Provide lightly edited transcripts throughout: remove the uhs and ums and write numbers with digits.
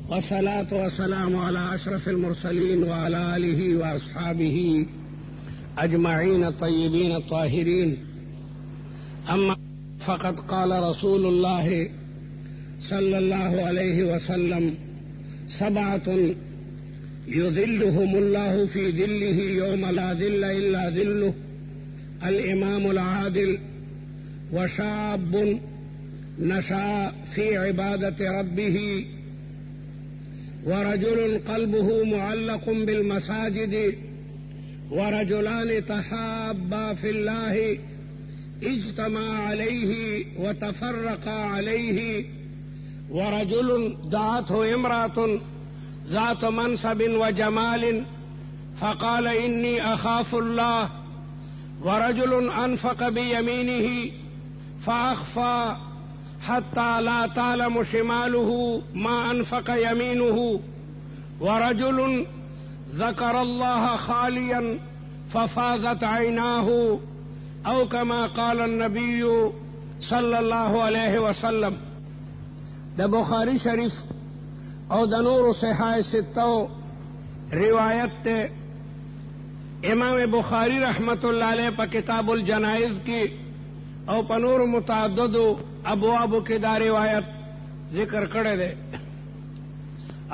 والصلاة والسلام على أشرف المرسلين وعلى آله وأصحابه أجمعين الطيبين الطاهرين. أما فقد قال رسول الله صلى الله عليه وسلم: 7 يظلهم الله في ظله يوم لا ظل إلا ظله: الإمام العادل، وشاب نشأ في عبادة ربه، ورجل قلبه معلق بالمساجد، ورجلان تحابا في الله اجتمعا عليه وتفرقا عليه، ورجل دعته امرأة ذات منصب وجمال فقال: إني أخاف الله، ورجل أنفق بيمينه فأخفى حتى لا تعلم شماله ما أنفق يمينه، ورجل ذكر الله خاليا ففاضت عيناه، أو كما قال النبي صلى الله عليه وسلم. د بخاری شریف او د نور صحاح ستو روایت تے امام بخاری رحمت اللہ علیہ پا کتاب الجنائز کی او پا نور متعدد ابواب کی دا روایت ذکر کرے دے.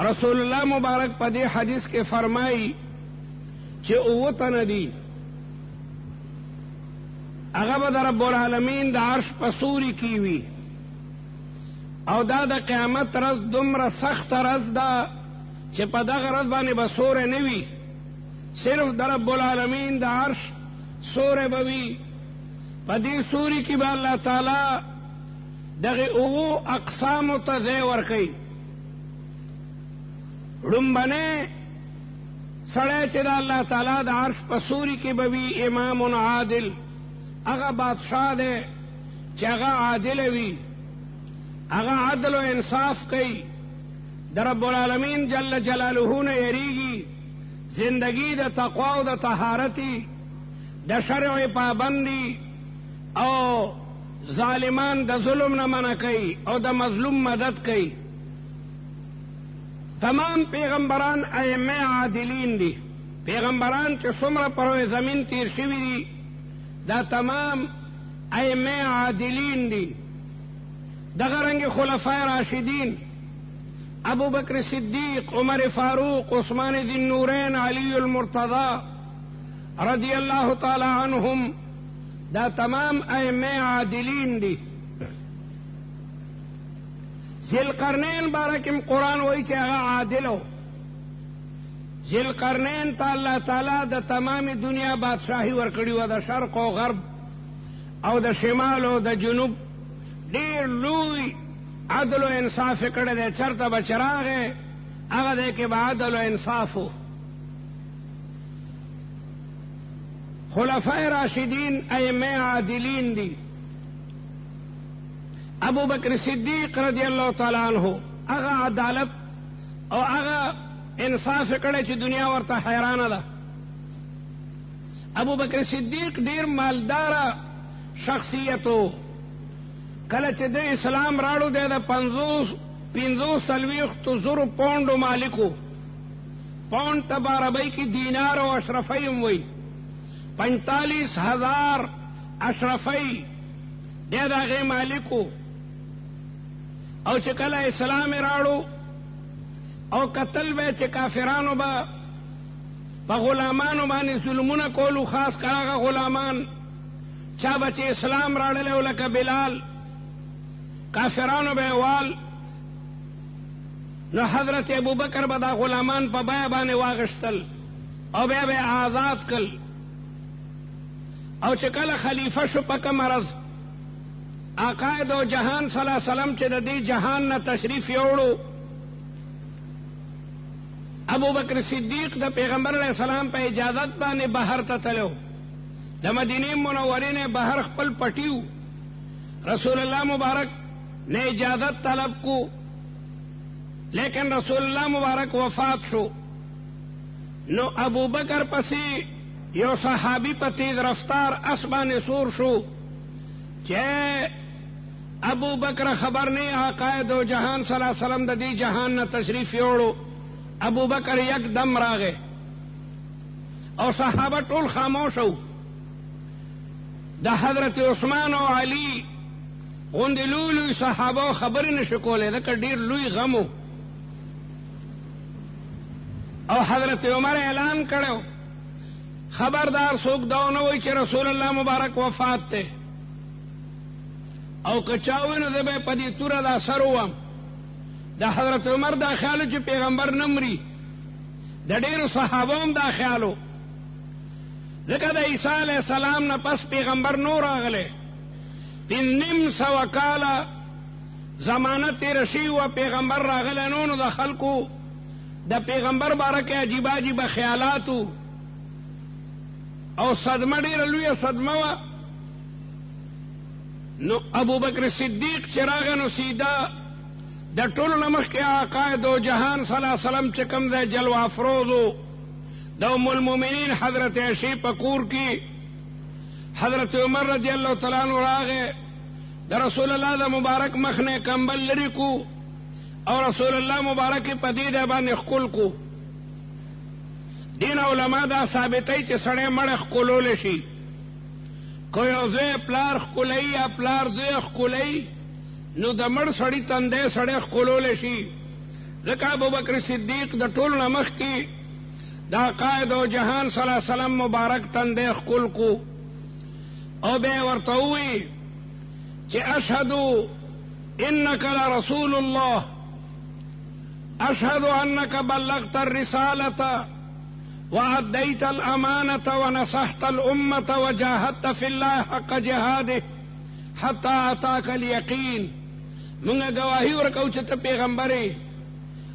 رسول اللہ مبارک پا دی حدیث کے فرمائی چه اوتن دی اغا رب العالمین دا عرش پسوری کیوی، او دا دا قیامت رز دمر سخت رز دا چه پا دا غرز بانی بسور نوی، صرف دا رب العالمین دا عرش سور بوی. پا دی سوری کی با اللہ تعالی دغی اوو اقسام تزے ورکی. رنبنے سڑے چه دا اللہ تعالی دا عرش پا سوری کی بوی امام عادل، اغا بادشاہ دے چه اغا عادل وی، اغا عدل و انصاف کئی، دا رب العالمین جل جلالہ نے یریگی، زندگی دا تقوی و دا طہارتی، دا شرع پابندی، او ظالمان دا ظلم نہ منع کئی، او دا مظلوم مدد کئی. تمام پیغمبران ائمہ عادلین دی. پیغمبران چه سمر پروی زمین تیر شوی دی دا تمام ائمہ عادلین دی. دغرنگ خلفاء راشدین ابو بکر صدیق، عمر فاروق، عثمان ذی النورین، علی المرتضی رضی اللہ تعالی عنہم دا تمام ائمہ عادلین دی. ذی القرنین بارکم قرآن وئی چه اغا عادلو. ذی القرنین تا اللہ تعالی دا تمام دنیا بادشاہی ورکڑی و دا شرق و غرب او دا شمال و دا جنوب دیر لوی عدل و انصاف کڑے دے. چرتا بچراغے اگا دے کے با عدل و انصافو. خلفاء راشدین ائمہ عادلین دی. ابو بکر صدیق رضی اللہ تعالی عنہ اگا عدالت او اگا انصاف کڑے چی دنیا ورطا حیران دا. ابو بکر صدیق دیر مالدارا شخصیتو. کلچ دے اسلام راڑو دے دا 550 زر پونڈو مالکو. پونڈ تباربئی کی دینار و اشرفیم وئی 45,000 اشرفی دے دا غی مالکو. او چکل اسلام راڑو او قتل بے چه کافرانو با غلامانو بانی ظلمون کولو، خاص کراغا غلامان چا بچے اسلام راڑلے لکا بلال، کافرانو بے وال نو حضرت ابو بکر بدا غلامان پا بیا بانے واغشتل او بیا بے آزاد کل. او چکل خلیفہ شو پک مرض آقائد و جہان صلی اللہ علیہ وسلم چه دی جہان نا تشریف یوڑو، ابو بکر صدیق دا پیغمبر علیہ السلام پہ اجازت بانے بہر تا تلو. دا مدینی منوری نے بہر خپل پٹیو. رسول اللہ مبارک نے اجازت طلب کو، لیکن رسول اللہ مبارک وفات شو. نو ابو بکر پسی یو صحابی پا تیز رفتار اسبان سور شو چه ابو بکر خبر نہیں آقا دو جہان صلی اللہ علیہ وسلم د دې جهان نه تشریف یوړو. ابو بکر یک دم راغی او صحابه ټول خاموش وو. د حضرت عثمان او علی غوندې لوی صحابه خبرې نشو کولی، ځکه ډېر لوی غم و. او حضرت عمر اعلان کړو خبردار څوک دا ونه وایي چې رسول الله مبارک وفات دی، او که چا ووایي نو زه به په دې توره دا سر ووم. د حضرت عمر دا خیال و چې پیغمبر نه مري، د ډېرو صحابو هم دا خیال و، ځکه د عیسی علیه السلام نه پس پیغمبر نو راغلی. 500 کاله زمانه تېره شوې وه، پیغمبر راغلی نو. نو د خلکو د پیغمبر باره کې عجیبه عجیبه خیالات و، او صدمه ډېره لویه صدمه وه. نو ابو بکر صدیق چې راغی نو سیده د ټولو نه مخکې آقا دو جهان صلی الله علیه وسلم چې کوم دی جلوه افروز و، د ام المؤمنین حضرت عائشې په کور کې حضرت عمر رضی الله تعالی عنہ راغی، د رسول الله د مبارک مخ نه کمبل لرې کو او رسول الله مبارک په دې ځای باندې ښکل کو. دین علما دا ثابتوي چې سړی مړی ښکلولی شي، که یو زوی پلار ښکلوي یا پلار زوی ښکلوي نو د مړ سړي تندی سړی ښکلولی شي. ځکه ابوبکر صدیق د ټولو نه مخکې دا قائد و جهان صلی الله علیه وسلم مبارک تندی ښکل کو، او بیا ورته ووایي چې اشهد انک لرسول الله، اشهد انک بلغت الرسالة وأديت الأمانة ونصحت الأمة وجاهدت في الله حق جهاده حتى أتاك اليقين. منگا گواہی ورکو چې ته پیغمبرې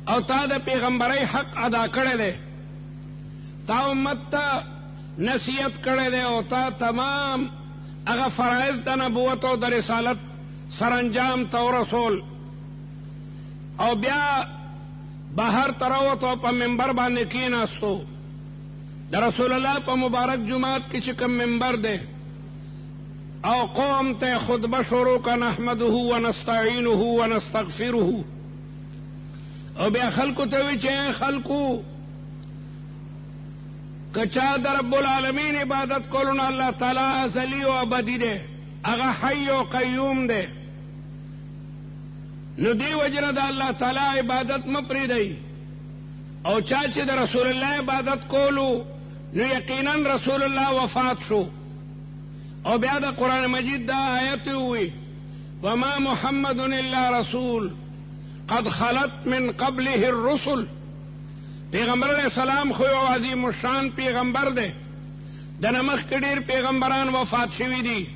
او تا د پیغمبرۍ حق ادا کړی دی، تا امت ته نصیحت کړی دی او تا تمام هغه فرایض د نبوت او د رسالت سرانجام ته ورسول. او بیا بهر ته راووت او په منبر باندې کېناستو. د رسول الله په مبارک جماعت کې چې کوم منبر دی او قوم ته خطبه شروع کړه، نحمده ونستعینه ونستغفره. او بیا خلکو ته وی چې خلکو که چا د رب العالمین عبادت کولو نو الله تعالی ازلی او ابدي دی، هغه حی او قیوم دی. نو دی وجنه د الله تعالی عبادت مه پرېږدئ، او چا چې د رسول الله عبادت کولو نو یقینا رسول الله وفات شو. او بیا د قرآن مجید دا آیت وی وما محمد الا رسول قد خلت من قبله الرسل. پیغمبر علیہ السلام خو یو عظیم الشان پیغمبر دی، د نه مخکې ډېر پیغمبران وفات شوي دي.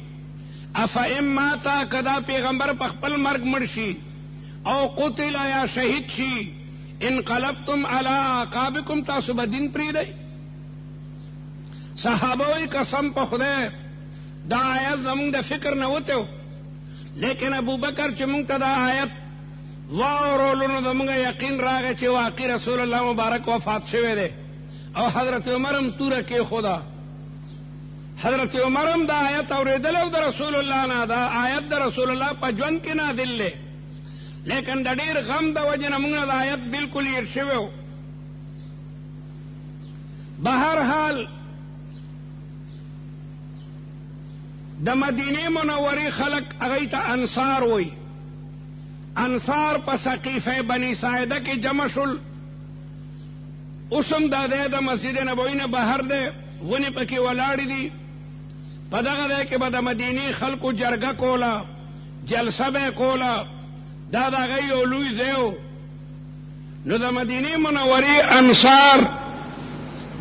افئن ماتا کدا پیغمبر په خپل مرګ مړ شي او قتل یا شهید شي انقلبتم علی اعقابکم، تاسو به دین پرېږدئ. صحابه وی قسم په خدای دا آیت زمونږ د فکر نه وتی و، لیکن ابوبکر چې مونږ ته دا آیت واورولو نو زمونږ یقین راغی چې واقعي رسول الله مبارک وفات شوی دی. او حضرت عمر هم توره کېښوده. حضرت عمر هم دا آیت اورېدلی او د رسول الله نه، دا آیت د رسول الله په ژوند کې نازل دی، لیکن د ډېر غم د وجې نه موږ نه دا آیت بالکل هېر شوی و. بهرحال د مدینې منورې خلک هغوی ته انصار وایي. انصار په سقیفه بني ساعده کې جمع شول. اوس هم دا دی د مسجد نبوي نه بهر دی، ونې پکې ولاړې دي. په دغه ځای کې به د مدینې خلکو جرګه کوله، جلسه به یې کوله، دا د هغوی یو لوی ځای و. نو د مدینې منورې انصار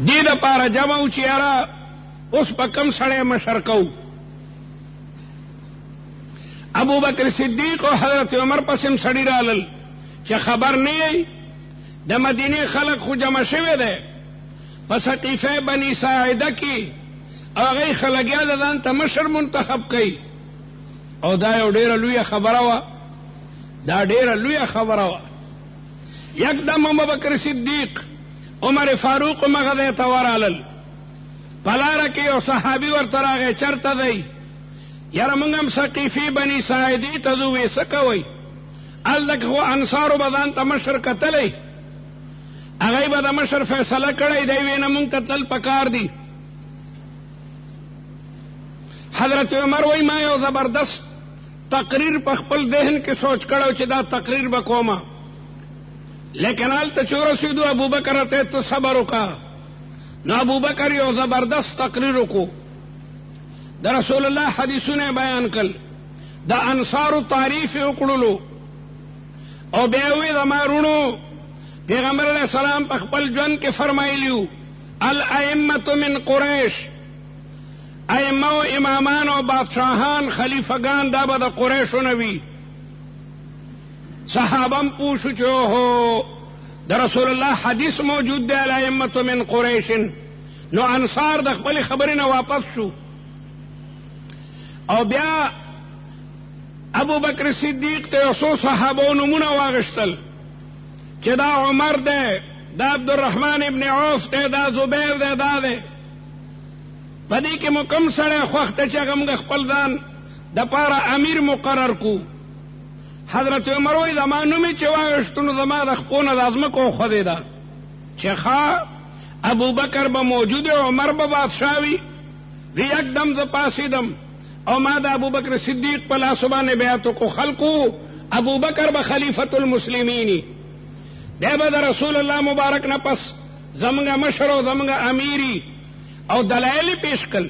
دې دپاره جمع و چې یاره اوس په کوم سړی مشر کوو. ابو بکر صدیق او حضرت عمر پسم سړي رالل چې خبر نه یې د مدینې خلک خو جمع شوی دی په سقیفه بني ساعده کې، او هغوی خلګیا د ځان ته مشر منتخب کوي. او دا یو ډېره لویه خبره وه، دا ډېره لویه خبره وه. یکدم ابو بکر صدیق عمر فاروق مغه ځای ته ورالل. په لاره کې یو صحابي ورته راغی، چېرته دی؟ یاره موږ هم ثقیفي بني ساعدي ته ځو. وې څه کوئ؟ هلته خو انصارو به ځان ته مشر کتلی، هغوی به د مشر فیصله کړی دی. وی نه مونږ ته تل پکار دي. حضرت عمر وی ما یو زبردست تقریر په خپل ذهن کې سوچ کړو چې دا تقریر به کومه، لیکن هلته چې ورسېدو ابوبکر ته ته صبر وکړه. نو ابوبکر یو زبردست تقریر وکړو، د رسول الله حدیثونه بیان کړل، د انصارو تعریف یې وکړلو، او بیا یې وی زما وروڼو پیغمبر علیہ السلام په خپل ژوند کې فرمایلیو الائمة من قریش، ائمه او امامان او بادشاهان خلیفگان دا به د قریشو نه وي. صحابه هم پوښو چې اوهو د رسول الله حدیث موجود دی الائمة من قریش. نو انصار د خپل خبرې نه واپس شو، او بیا ابو بکر صدیق ته یو څو صحابو نومونه واغشتل چې دا عمر دی، دا عبدالرحمن ابن عوف دی، دا زبیر دی، دا دی. په دې کې مو کوم سړی خوښ دی چې هغه موږ خپل ځان دپاره امیر مقرر کو؟ حضرت عمر وایي زما نوم یې چې واغشتو نو زما د خپو نه دا ځمکه وخوځېده چې ښه ابوبکر به موجود وي، عمر به بادشاه وي. وی یکدم زه پاڅېدم او ما د ابوبکر صدیق په لاسو باندې بیعت وکړو. خلکو ابوبکر به خلیفة المسلمین، دی به د رسول الله مبارک نه پس زمونږ مشر او زمونږ امیری. او دلایل یې پیش کړل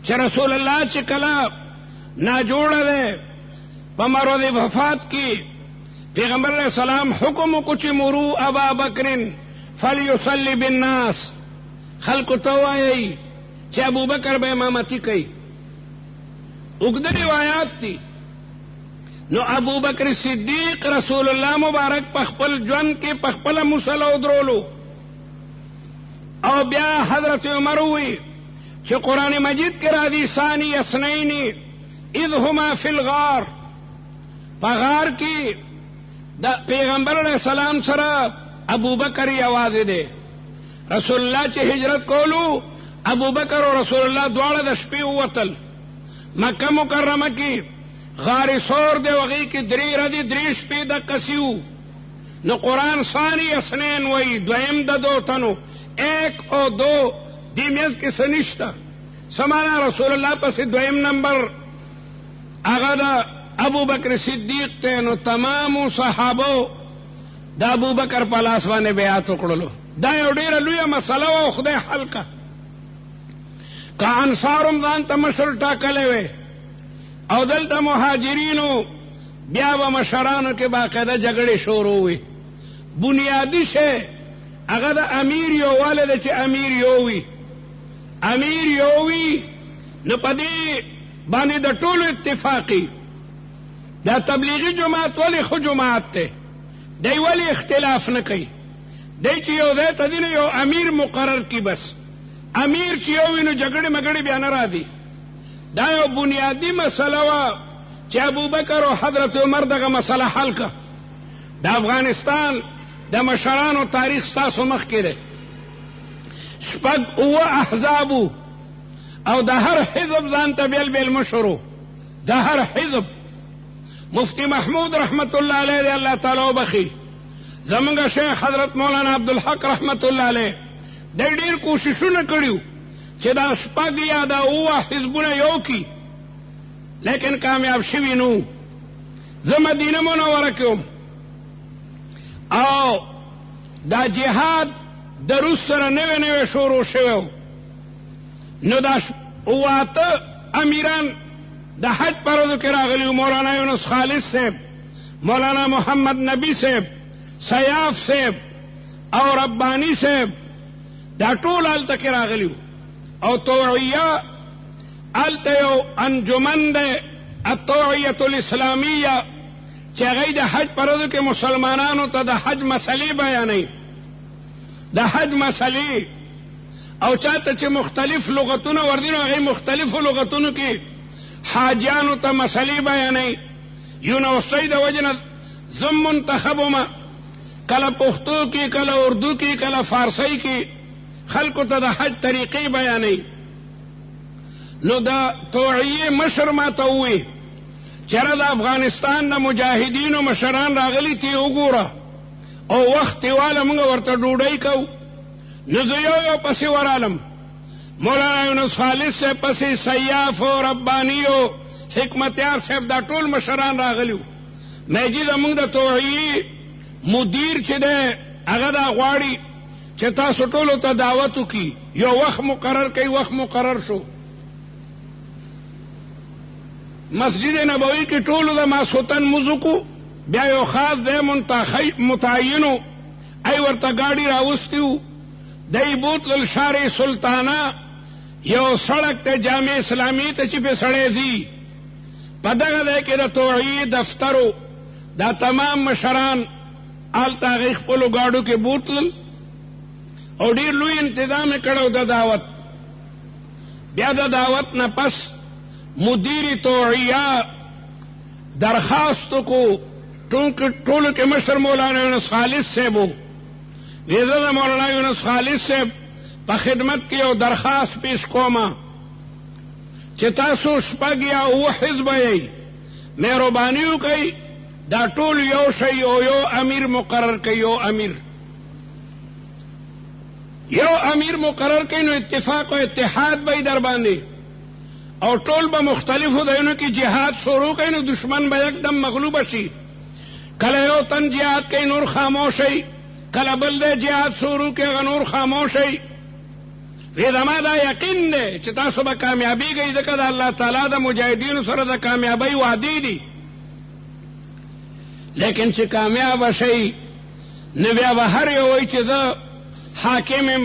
چې رسول الله چې کله ناجوړه دی په مرض وفات کې پیغمبر علیہ السلام حکم وکړو چې مرو ابا بکر فلیصلی بالناس، خلکو ته وایي چې ابوبکر به امامتي کوي. اوږده روایات دي. نو ابو بکر صدیق رسول الله مبارک په خپل ژوند کې په خپله مصله ودرولو. او بیا حضرت عمر وی چې قرآن مجید کې راځي ثانی اثنین اذ هما فی الغار، په غار کې د پیغمبر علیہ السلام سره ابو بکر یوازې دی. رسول الله چې هجرت کولو ابو بکر او رسول الله دواړه د شپې ووتل. مکه مکرمه کې غار سور دی، وغی کې 3 ورځې 3 شپې د کسیو. نو قرآن ثانی اثنین وی دویم د 2 تنو، 1 او 2 دی میز کې څه نشته. سمانا رسول الله پسې دویم نمبر هغه د ابو بکر صدیق ته. نو تمامو صحابو د ابو بکر په لاس باندې بیعت وکړلو. دا یو ډیره لویه مسله وه، خدای حل کړه. که انصارم ځان ته مشر ټاکلی وی او دلته مهاجرینو بیا به مشرانو کې باقاعده جګړې شروع وي. بنیادي شی هغه د امیر یووالی دی چې امیر یو وي. امیر یو وي نو په دې باندې د ټولو اتفاقي. دا تبلیغي جماعت ولې ښه جماعت دی؟ دی ولې اختلاف نه کوي؟ دی چې یو ځای ته ځي نو یو امیر مقرر کی. بس امیر چې یو وي نو جګړې مګړې بیا نه راځي. دا یو بنیادی مسله وه چې ابوبکر او حضرت عمر دغه مسله حل کړه. د افغانستان د مشرانو تاریخ ستاسو مخکې دی. 6 احزابو او د هر حزب ځان ته بیل بیل مشرو. د هر حزب مفتی محمود رحمت الله علیه دی، الله تعالی وبخي. زمونږ شیخ حضرت مولانا عبدالحق رحمت الله علیه دی ډېر کوششونه کړیو چې دا 6 یا دا 7 حزبونه یو کی، لیکن کامیاب شوي نو. زه مدینه منوره کې وم او دا جهاد د روس سره نوی نوی شروع شوی. نو دا 8 امیران د حج په ورځو کې راغلي. مولانا یونس خالص صاحب، مولانا محمد نبی صاحب، سیاف صاحب او ربانی صاحب، دا ټول هلته کې راغلي. او توعیه هلته یو انجمن دی التوعیة الاسلامیه چې هغوی د حج په ورځو کې مسلمانانو ته د حج مسلې بیانوي. د حج مسلې او چاته چې مختلف لغتونه ورځي نو هغوی مختلفو لغتونو کې حاجیانو ته مسلې بیانوي. یونیورسټۍ د وجې نه زه منتخب ومه، کله پښتو کې، کله اردو کې، کله فارسی کې خلکو ته د حج طریقې بیانوي. نو د توعیې مشر ما ته ووی چېره د افغانستان د مجاهدینو مشران راغلي تی وګوره او وخت واله موږ ورته ډوډۍ کوو. نو زه یو پسې ورالم، مولانا یونس خالص صاحب پسې، سیاف او ربانی او حکمتیار صاحب دا ټول مشران راغلیو. مې چې زموږ د توعیې مدیر چې دی هغه دا غواړي چې تاسو ټولو ته دعوت وکړي، یو وخت مقرر کوي. وخت مقرر شو، مسجد نبوي کې ټولو د ماسخوتن مونځ وکړو. بیا یو خاص ځای متعینو ای ورته ګاډي راوستي وو، دی بوتلل شارع سلطانه، یو سړک ته جامع اسلامي ته چې پې سړی ځي. په دغه ځای کې د توعیې دفترو دا تمام مشران هلته هغې خپلو ګاډو کې بوتلل او ډېر لوی انتظام یې کړی د دعوت. بیا د دعوت نه پس مدیر توعیه درخواست کو ټولو کې مشر مولانا یونس خالص صاحب و. زه د مولانا یونس خالص صاحب په خدمت کې یو درخواست پیش کومه چې تاسو شپږ یا اووه حزبه یئ، مهرباني وکئ دا ټول یو شی او یو امیر مقرر کړئ. یو امیر مقرر کړئ نو اتفاق او اتحاد به در باندې، او ټول به مختلفو ځایونو کې جهاد شروع کړئ نو دشمن به یکدم مغلوب شي. کله یو تن جهاد کوي نور خاموشئ، کله بل دی جهاد شروع کوي هغه نور خاموشئ. زما دا یقین دی چې تاسو به کامیابیږئ، ځکه د الله تعالی د مجاهدینو سره د کامیابۍ وعدې دي. لیکن چې کامیاب شئ نو بیا به هر یو وایي چې زه حاکم یم،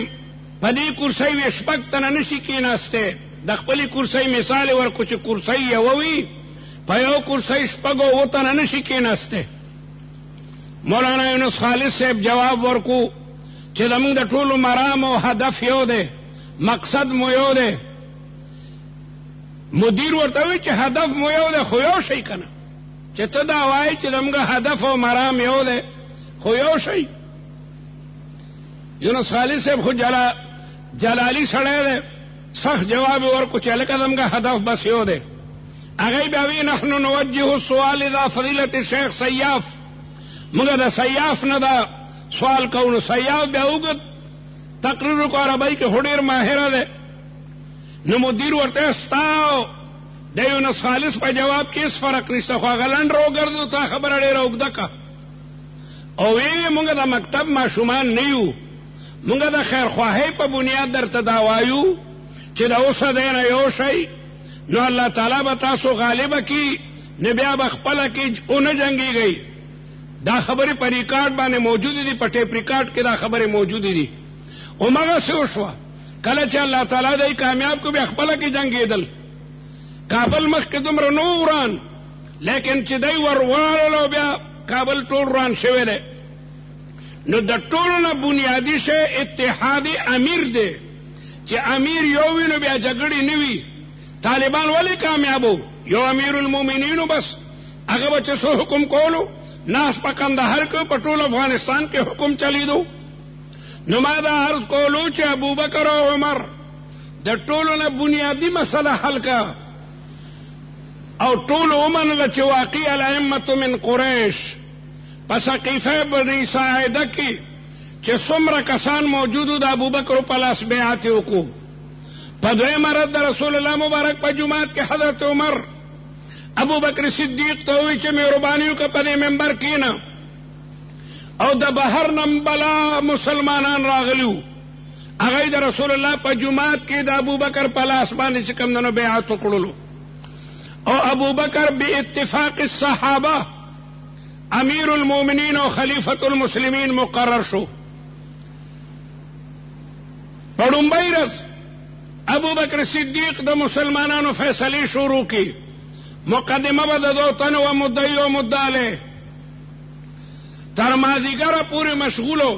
په دې کرسۍ وې شپږ تنه نشي کېناستی. د خپلې کرسۍ مثال یې ورکړو چې کرسۍ یوه وي، په یو کرسۍ شپږ اووه تنه نشي کېناستی. مولانا یونس خالص صاحب جواب ورکو چې زموږ د ټولو مرام او هدف یو دی، مقصد مو یو دی. مدیر ورته وی چې هدف مو یو دی خو یو شی کنه، چې ته دا وایي چې زموږ هدف او مرام یو دی خو یو شی. یونس خالص صاحب خو جلالي سړی دی، سخت جواب ورکو چې هلکه زموږ هدف بس یو دی. هغوی بیا وی نحن نوجه السؤال الى فضیلة الشیخ سیاف، موږ د سیاف نه دا سوال کوو. نو سیاف بیا اوږد تقریر وکړو، عربۍ کې خو ډېر ماهره دی. نو مدیر ورته ستا د یونس خالص په جواب کې هېڅ فرق نشته، خو هغه لنډ راوګرځو، تا خبره ډېره اوږده که. او ویې موږ د مکتب ماشومان نه یو، موږ د خیرخواهۍ په بنیاد درته دا وایو چې د اوسه دی نه یو شی نو الله تعالی به تاسو غالبه کي، نه بیا به خپله کې ونه جنګېږئ. دا خبرې په ریکارډ باندې موجودې دي، په ټیپ ریکارډ کې دا خبرې موجودې دي. همغسې وشوه، کله چې الله تعالی دی کامیاب کو بیا خپله کې جنګېدل. کابل مخکې دومره نو وران، لیکن چې دی ورواړلو بیا کابل ټول وران شوی دی. نو د ټولو نه بنیادي شی اتحادي امیر دی، چې امیر یو وي نو بیا جګړې نه وي. طالبان ولې کامیابو؟ یو امیر المؤمنینو بس، هغه به چې څه حکم کولو، ناس په کندهار کې په ټول افغانستان کې حکم چلیدو. نو ما دا عرض کولو چې ابوبکر او عمر د ټولو نه بنیادي مسله حل کا، او ټولو ومنله چې واقعي الائمة من قریش په سقیفه بني ساعده کې چې څومره کسان موجودو د ابوبکر په لاس بیعت یې وکړو. په دویمه ورځ د رسول الله مبارک په جومات کې حضرت عمر ابو بکر صدیق ته وی چې مهرباني وکړه په دې منبر کښېنه، او د بهر نه بلا مسلمانان راغلي، هغوی د رسول الله په جومات کې د ابوبکر په لاس باندې چې کوم دنو بیعت وکړلو. او ابوبکر باتفاق الصحابه امیر المؤمنین او خلیفۃ المسلمین مقرر شو. په لومړۍ ورځ ابوبکر صدیق د مسلمانانو فیصلې شروع کړي. مقدمه به د 2 تنو و مدعی و مدعی تر مازیګره پورې مشغولو.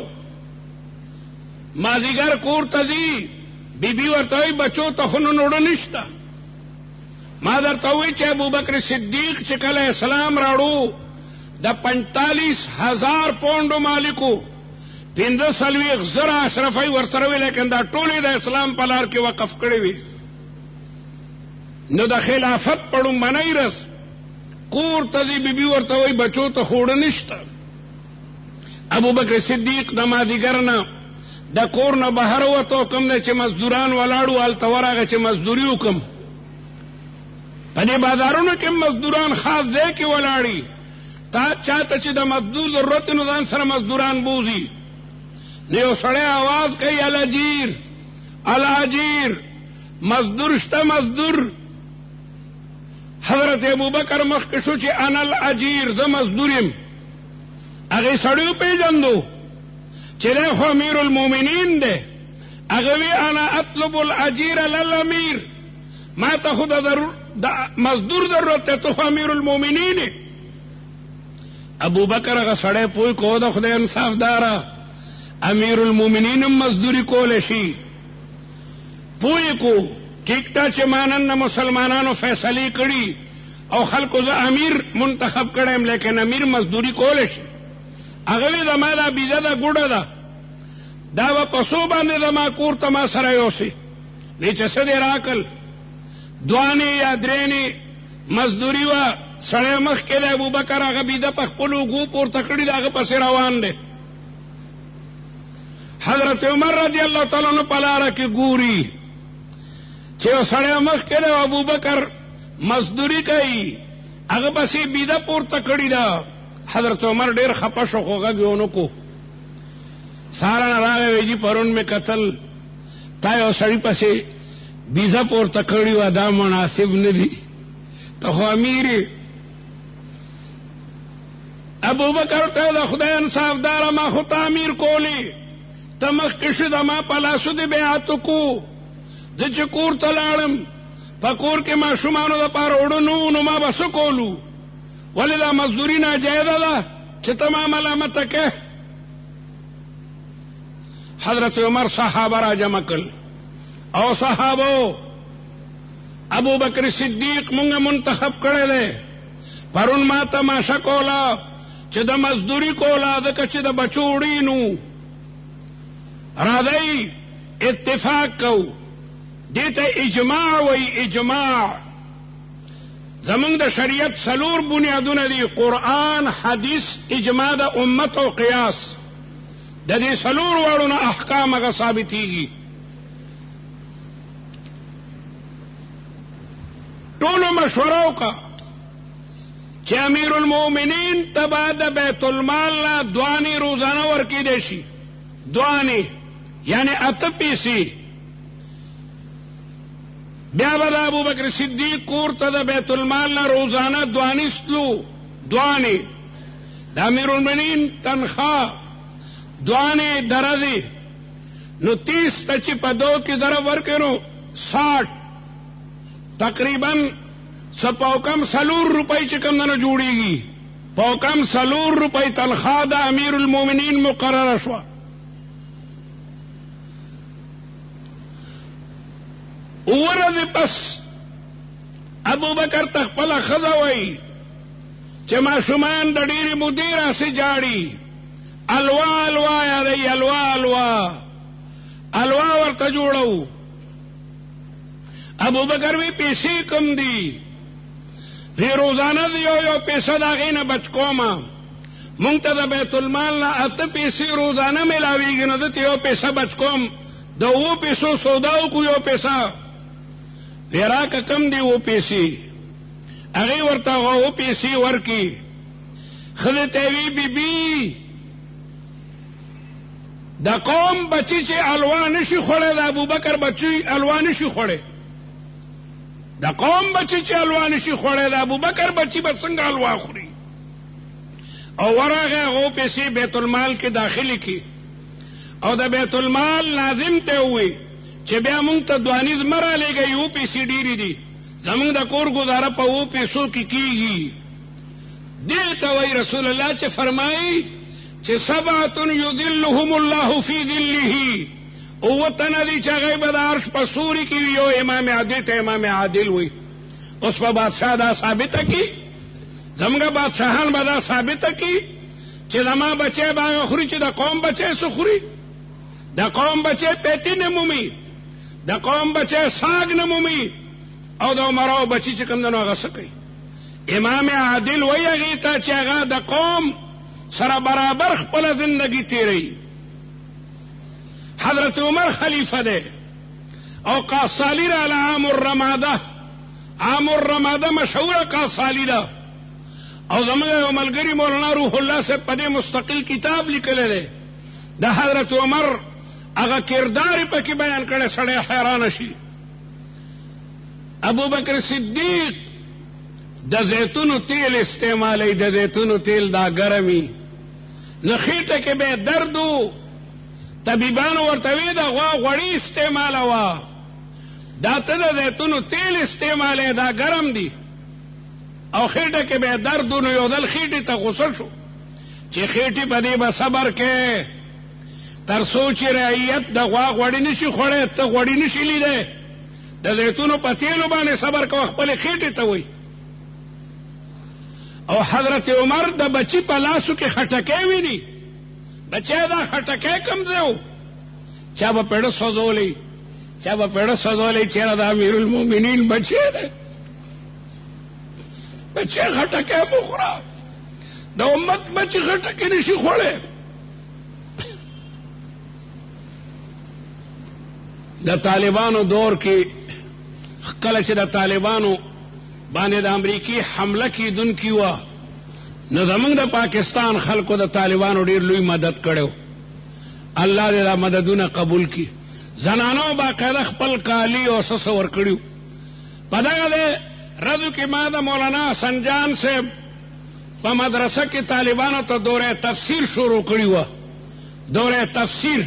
مازیګر کور ته ځي، بیبي ورته وایي بچو ته خو نن اوړه نشته. ما درته وایي چې ابوبکر صدیق چې کله اسلام راړو د 45,000 پونډو مالکو، 45,000 اشرفۍ ورسره وي، لیکن دا ټولې د اسلام په لار کې وقف کړې وي. نو د خلافت پړم منای رس کور ته بی بی ورته وای بچو ته خوړ نشته. ابو بکر صدیق د مازیګر نه د کور نه بهر وته کوم نه چې مزدوران ولاړو هلته ورغه چې مزدوري وکم. په دې بازارونو کې مزدوران خاص ځای کې ولاړی تا چاته چې د مزدور ضرورت نو ځان سره مزدوران بوزي. نو یو سړی आवाज کوي الاجیر الاجیر مزدور شته مزدور. حضرت ابوبکر مخکې شو چې انا الاجیر زه مزدور یم. هغې سړی وپېژندو چې دی خو امیر المؤمنین دی. هغه وی انا اطلب الاجیر للامیر ما ته خو د مزدور ضرورت دی ته خو امیر المؤمنین یې. ابوبکر هغه سړی پوه کو د خدای انصاف داره امیر المؤمنین هم مزدوري کولی شي. پوه کو ټیک ته چې مانن مسلمانانو فیصلې کړي او خلکو زه امیر منتخب کړم لیکن امیر مزدوري کولی شي. هغه وی زما دا بیزه ده ګوډه ده دا به په څو باندې زما کور ته ما سره یوسي. وی چې څه دې راکړل دوانې یا درېنې مزدوري وه. سړی مخکې دی ابوبکر هغه بیده په خپلو اوږو پورته کړي د هغه پسې روان دی. حضرت عمر رضی الله تعالی عنہ په لاره کې ګوري چې یو سړی مخکې دی ابوبکر مزدوري کوي هغه پسې بیده پورته کړي ده. حضرت عمر ډېر خپه شو خو غږ یې ونه کو. ساره نه راغی وی جي پرون مې کتل تا یو سړي پسې بیزه پورته کړي وه دا مناسب نه دي ته خو امیر یې. ابوبکر ته د خدای انصاف داره ما خو ته امیر کولی ته مخکې شو د ما په لاسو دې بیعت وکړو. زه چې کور ته لاړم په کور کې ماشومانو دپاره اوړه نه وو نو ما به څه کولو. ولې دا مزدوري ناجایزه ده چې ته ما ملامته کې. حضرت عمر صحابه را جمع کړل او صحابو ابو بکر صدیق مونږه منتخب کړی دی. پرون ما تماشه کوله چې د مزدوري کوله ځکه چې د بچو وړي نو راځئ اتفاق کوو. دې ته اجماع وایي اجماع. زمونږ د شریعت څلور بنیادونه دي قرآن حدیث اجماع د امت او قیاس. د دې څلور واړو نه احکام هغه ثابتېږي. ټولو مشوره وکړه چې امیر المؤمنین ته به د بیت المال نه دوانې روزانه ورکېدی شي. دوانې یعنی 8 پیسې. بیا به د ابوبکر صدیق کور ته د بیت المال نه روزانه دوانې ستلو. دوانې د امیر المؤمنین تنخواه دوانې درځي نو 30 ته چې په 2 کې ضرب ورکړي نو 60 تقریبا سپاوکم 4 روپۍ چې کوم نه جوړیږي. پاوکم 4 روپۍ تنخواه د امیر المؤمنین مقرره شوه. ورځې پس ابوبکر ته خپله ښځه وایي چې ماشومان د ډېرې مودې راسې جاړي. الوا الوا یادوي الوا الوا الوا ورته جوړو. ابوبکر وی پیسې کم دي وی روزانه یو پیسه د هغې نه بچ کومه. مونږ ته د بیت المال نه 8 پیسې روزانه میلاویږي نو دته یو پیسه بچ کوم. د 2 پیسو سودا وکړو یو پیسه وی راکه کم دي 2 پیسې. هغې ورته 2 پیسې ورکړي. ښځې ته وی بیبي د قوم بچی چې الوا نشي خوړی د ابوبکر بچی الوا نشي خوړی. د قوم بچی چې الوا نشي خوړی د ابوبکر بچی به څنګه الوا خوري. او ورغه هغو پیسې بیت المال کې داخلي کړي او د بیت المال ناظم ته ووایي چې بیا مونږ ته دوانیز مه رالیږئ 2 پیسې ډېرې دي زمونږ د کور ګزاره په 2 پیسو کې کېږي. دې ته وایي رسول الله چې فرمایي چې 7 یذلهم الله فی ذله. 9 تنه دي چې هغوی به د عرش په سوري کې وي. یو امام عادل ته امام عادل وي. اوس په بادشاه دا ثابته کړي زموږ بادشاهان به دا ثابته کړي چې زما بچی به خوري چې د قوم بچی څه خوري. د قوم بچی پیټي نه مومي. د قوم بچی ساګ نه مومي. او د عمراو بچی چې کوم دنو هغه څه کوي. امام عادل وایي هغې ته چې هغه د قوم سره برابر خپله زندگی تیروي. حضرت عمر خلیفه دی او قاصالی را عام الرماده، عام الرماده مشهوره قاصالی ده. او زموږ یو ملګري مولانا روح الله صاحب په دې مستقل کتاب لیکلی دی د حضرت عمر هغه کردار یې پکې بیان کړی، سړی حیرانه شي. ابوبکر صدیق د زیتونو تیل استعمالی، د زیتونو تیل دا ګرمي نو خېټه کې به درد و، طبیبانو ورته وی د غوا غوړي استعمالوه، دا ته د زیتونو تیل استعمالی دا ګرم دی. او خېټه کې به درد و، نو یو ځل خېټې ته غوسه شو چې خېټې په دې به صبر کې تر څو چې رعیت د غوا غوړي نشي خوړی، ته غوړي نشي لیدی، د زیتونو په تیلو باندې صبر کوه، خپلې خېټې ته وایي. او حضرت عمر د بچی په لاسو کې خټکی ویني، بچی دا خټکی کم دی، چا به پیړه سوځولی، چا به پیړه سوځولی، چېرې د امیرالمؤمنین بچی دی، بچی خټکی بخوره، د امت بچی خټکی نشي خوړی. د طالبانو دور کې کله چې د طالبانو باندې د امریکای حمله کیدونکې وه نو زمونږ د پاکستان خلکو د طالبانو ډیر لوی مدد کړو. الله دې دا مددونه قبول کړي. زنانو باقاعده خپل کالی او سس ورکړیو. په دغه ورځو کې ما د مولانا حسن جان صاحب په مدرسه کې طالبانو ته دوره تفسیر شروع کړی وه. دوره تفسیر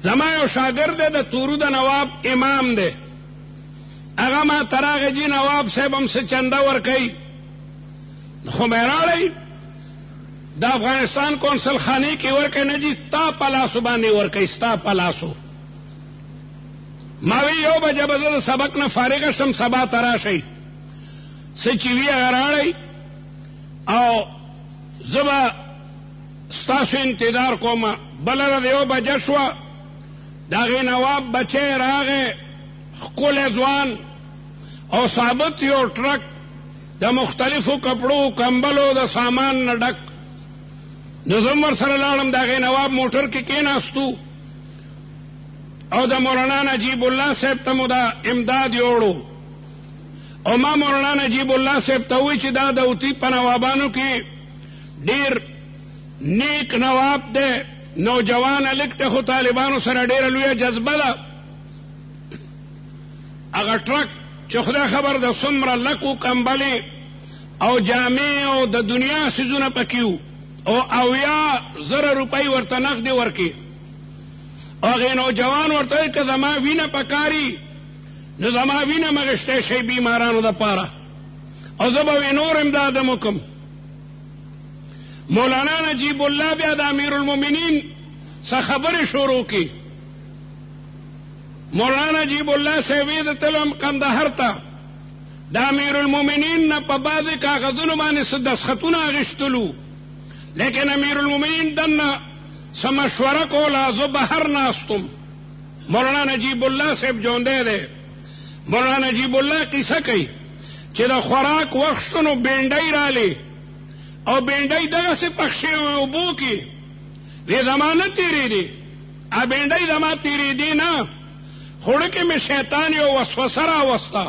زما یو شاګرد دی د تورو د نواب امام دی، هغه ما تراغه جی نواب صاحب هم څه چنده ورکوي، خو به یې راړی د افغانستان کونسل خانې کې ورکوي، نه جي ستا په لاسو باندې ورکوي، ستا په لاسو. ما وی یو بجه به زه د سبق نه فارغه شم، سبا ته راشئ، څه چې وي هغه راړئ او زه به ستاسو انتظار کوم. بله ورځ یو بجه شوه، د هغې نواب بچی راغی ښکلی ځوان او ثابت یو ټرک د مختلفو کپړو کمبلو د سامان نه ډک. نو زه هم ورسره لاړم، د هغې نواب موټر کې کېناستو او د مولانا نجیب الله صاحب ته مو دا امداد یوړو. او ما مولانا نجیب الله صاحب ته ووایي چې دا د اوتي په نوابانو کې ډېر نیک نواب دی، نوجوان هلک دی، خو طالبانو سره ډېره لویه جذبه ده. هغه ټرک چې خدای خبر د څومره لکو کمبلې او جامې او د دنیا څیزونه پکې وو، او 80,000 روپۍ ورته نغدې ورکړي. هغې نوجوان ورته وایي که زما وینه پکاري نو زما وینه مغشتی شي بیمارانو دپاره، او زه به نور امداد هم وکړم. مولانا نجیب الله بیا د امیرالمؤمنین څه خبرې شروع کړي. مولانا نجیب الله صاحب یې د تلم قندهار ته د امیرالمؤمنین نه په بعضې کاغذونو باندې څه دستخطونه اخیستلو، لیکن امیرالمؤمنین دنه څه مشوره کوله، زه بهر ناستم. مولانا نجیب الله صاحب ژوندی دی. مولانا نجیب الله قصه کوي چې د خوراک وخت شو نو بینډۍ رالی او بینډۍ دغسې پخ شوې اوبو کې وی زما نه تېرېدې، بینډۍ زما تېرېدې نه، خوړه کې مې شیطان یو وسوسه راوسته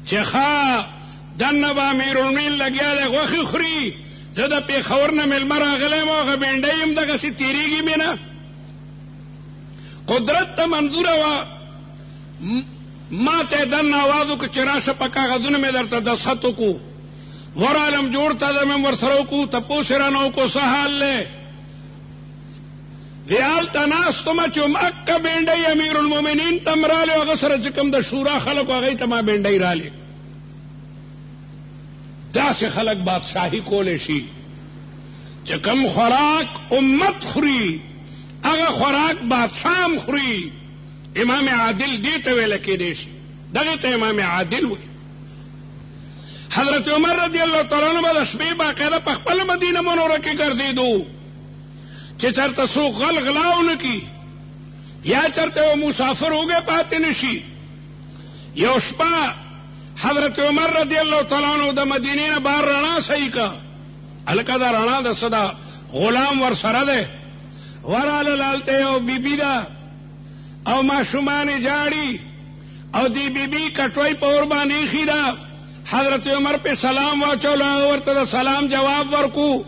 چې ښه دننه به امیرالمؤمنین لګیا دی غوښې خوري، زه د پېښور نه مېلمه راغلی یم، هغه بینډۍ هم دغسې تېرېږي مې نه. قدرت ته منظوره وه. ما ته یې دننه اواز وکړو چې راشه په کاغذونو مې درته دستخط وکړو. ورالم جوړ ته مې ورسره وکړو، تپوس یې رانه وکړو څه حال دی. وی هلته ناستمه چې مکه بینډۍ امیرالمؤمنین ته م رالی، هغه سره چې کوم د شورا خلکو هغوی ته ما بینډۍ رالی. داسې خلک بادشاهي کولی شي چې کوم خوراک امت خوري هغه خوراک بادشاه هم خوري. امام عادل دې ته ویله کېدی شي، دغې ته امام عادل وایي. حضرت عمر رضی الله تعالی عنہ به د شپې باقاعده په خپله مدینه منوره کې ګرځېدو چې چېرته څوک غلا ونه کړي یا چېرته یو مسافر هوږی پاتې نه شي. یو شپه حضرت عمر رضی الله تعالی عنہ د مدینې نه بار رڼا صحیح کا الکه دا رڼا د صدا غلام ور سره ده وراله لالته یو بیبی دا او ماشومان جاړي او دی بیبی کټوي په اور باندې خیدا حضرت عمر په سلام واچول ورته د سلام جواب ورکو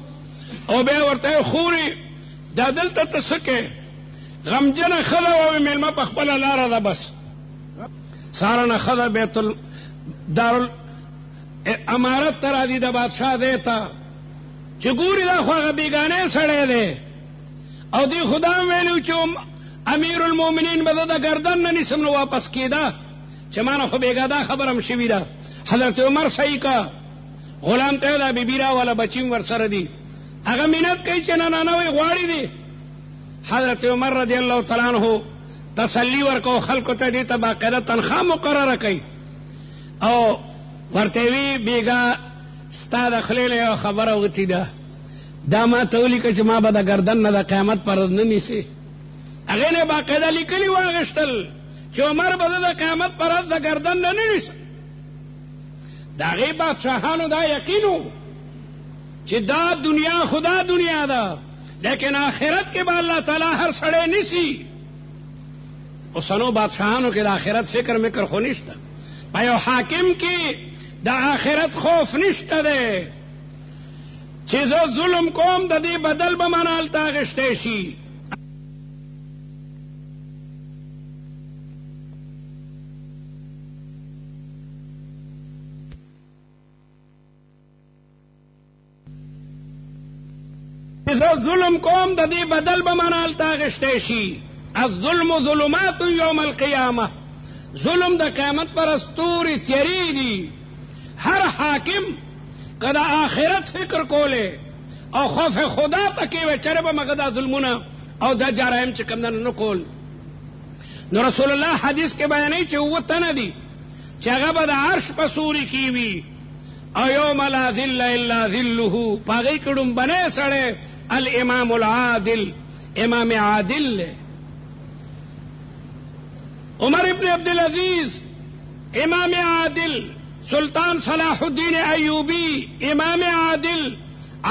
او به ورته خوري دا دلته تسکه غمجنه خلا او ملما په خپل لار ده بس سارنه خلا بیت دار امارت تر دي د بادشاہ دیتا چې ګوري دا خو بیگانه سړی دی او دی خدا ویلو چې امیر المؤمنین به د گردن نه نسم نو واپس کیدا چې مانه خو بیګادا خبرم شوی دا حضرت عمر صحیح کا غلام ته دا بیبیرا والا بچیم ور سره دی هغه مینت کوي چې نه نه وي غواړي دی حضرت عمر رضی الله تعالی عنہ تسلی ورکو خلکو ته دې ته باقاعده تنخواه مقرره کړي او ورته وی بیګا ستاد خلیل خبره وتی دا ما تولی که چې ما به د گردن نه د قیامت پر نه نیسی هغه نه باقاعده لیکلی واغشتل چې عمر به د قیامت پر د گردن نه نیسی دا غي بادشاہانو دا یقینو چې دا دنیا خدا دنیا ده لیکن آخرت کې به الله تعالی هر سړی نیسی اوسنو بادشاہانو کې د آخرت فکر مکر خو نشته په یو حاکم کې د آخرت خوف نشته ده چې زه ظلم کوم د دې بدل به منال تا غشته شي زه ظلم کوم د دې بدل به منال تا غشته شي الظلم ظلمات یوم القیامه ظلم د قیامت پر استوري تیری دي هر حاکم کدا آخرت فکر کوله او خوف خدا پکې و چربه مغدا ظلمونه او د جرایم چې کم نه کول نو رسول الله حدیث کې بیانې چې وته نه دي چې هغه به د عرش په سوري کې وي او یوم لا ذل الا ذله پاګې کډم بنه سړې الامام العادل امام عادل عمر ابن عبد العزيز امام عادل سلطان صلاح الدین ایوبی امام عادل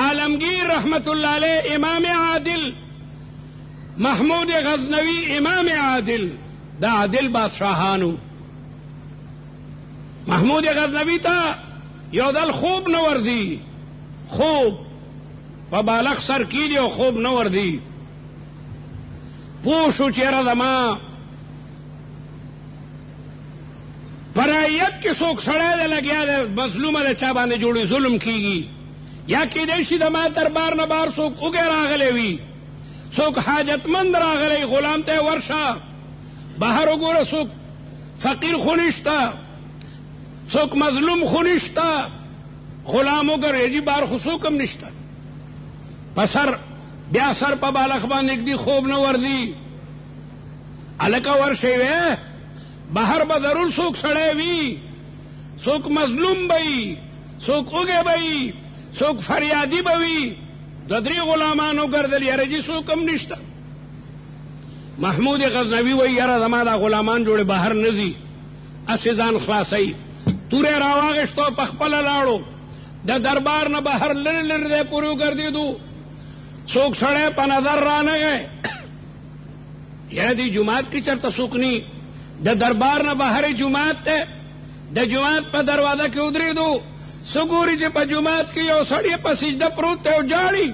عالمگیر رحمت اللہ علیہ امام عادل محمود غزنوی امام عادل دا عادل بادشاہانو محمود غزنوی تا یو دل خوب نوردی خوب و بالغ سر کی دی خوب نوردی پوشو چیرہ دما پرایت کې څوک سړی دی لګیا دی مظلومه د چا باندې جوړي ظلم کیږي یا کېدای شي د ما دربار نه بار څوک اوږې راغلی وي څوک حاجتمند راغلی غلام ته ورشه بهر وګوره څوک فقیر خو نشته څوک مظلوم خو نشته غلام وګوره جي بار خو څوک هم نشته په سر بیا سر په بالغ باندې دی خوب نه ورځي هلکه ورشئ وی بهر به ضرور څوک سړی وي څوک مظلوم به وي څوک اوږې به وي څوک فریادي به وي د درې غلامانو ګرځل یاره جي څوک هم نشته محمود غزنوي وایي یاره زما دا غلامان جوړې بهر نه ځي اسې ځان خلاصوي تورې راواغېشتو په خپله لاړو د دربار نه بهر لرې لرې دی پورې وګرځېدو څوک سړی په نظر رانغی یاره دې جومات کې چېرته څوک نی د دربار نه بهر جماعت ته د جماعت په دروازه کې ودرېدو سګوري چې په جماعت کې یو سړی په سجده پروت دی او جاړي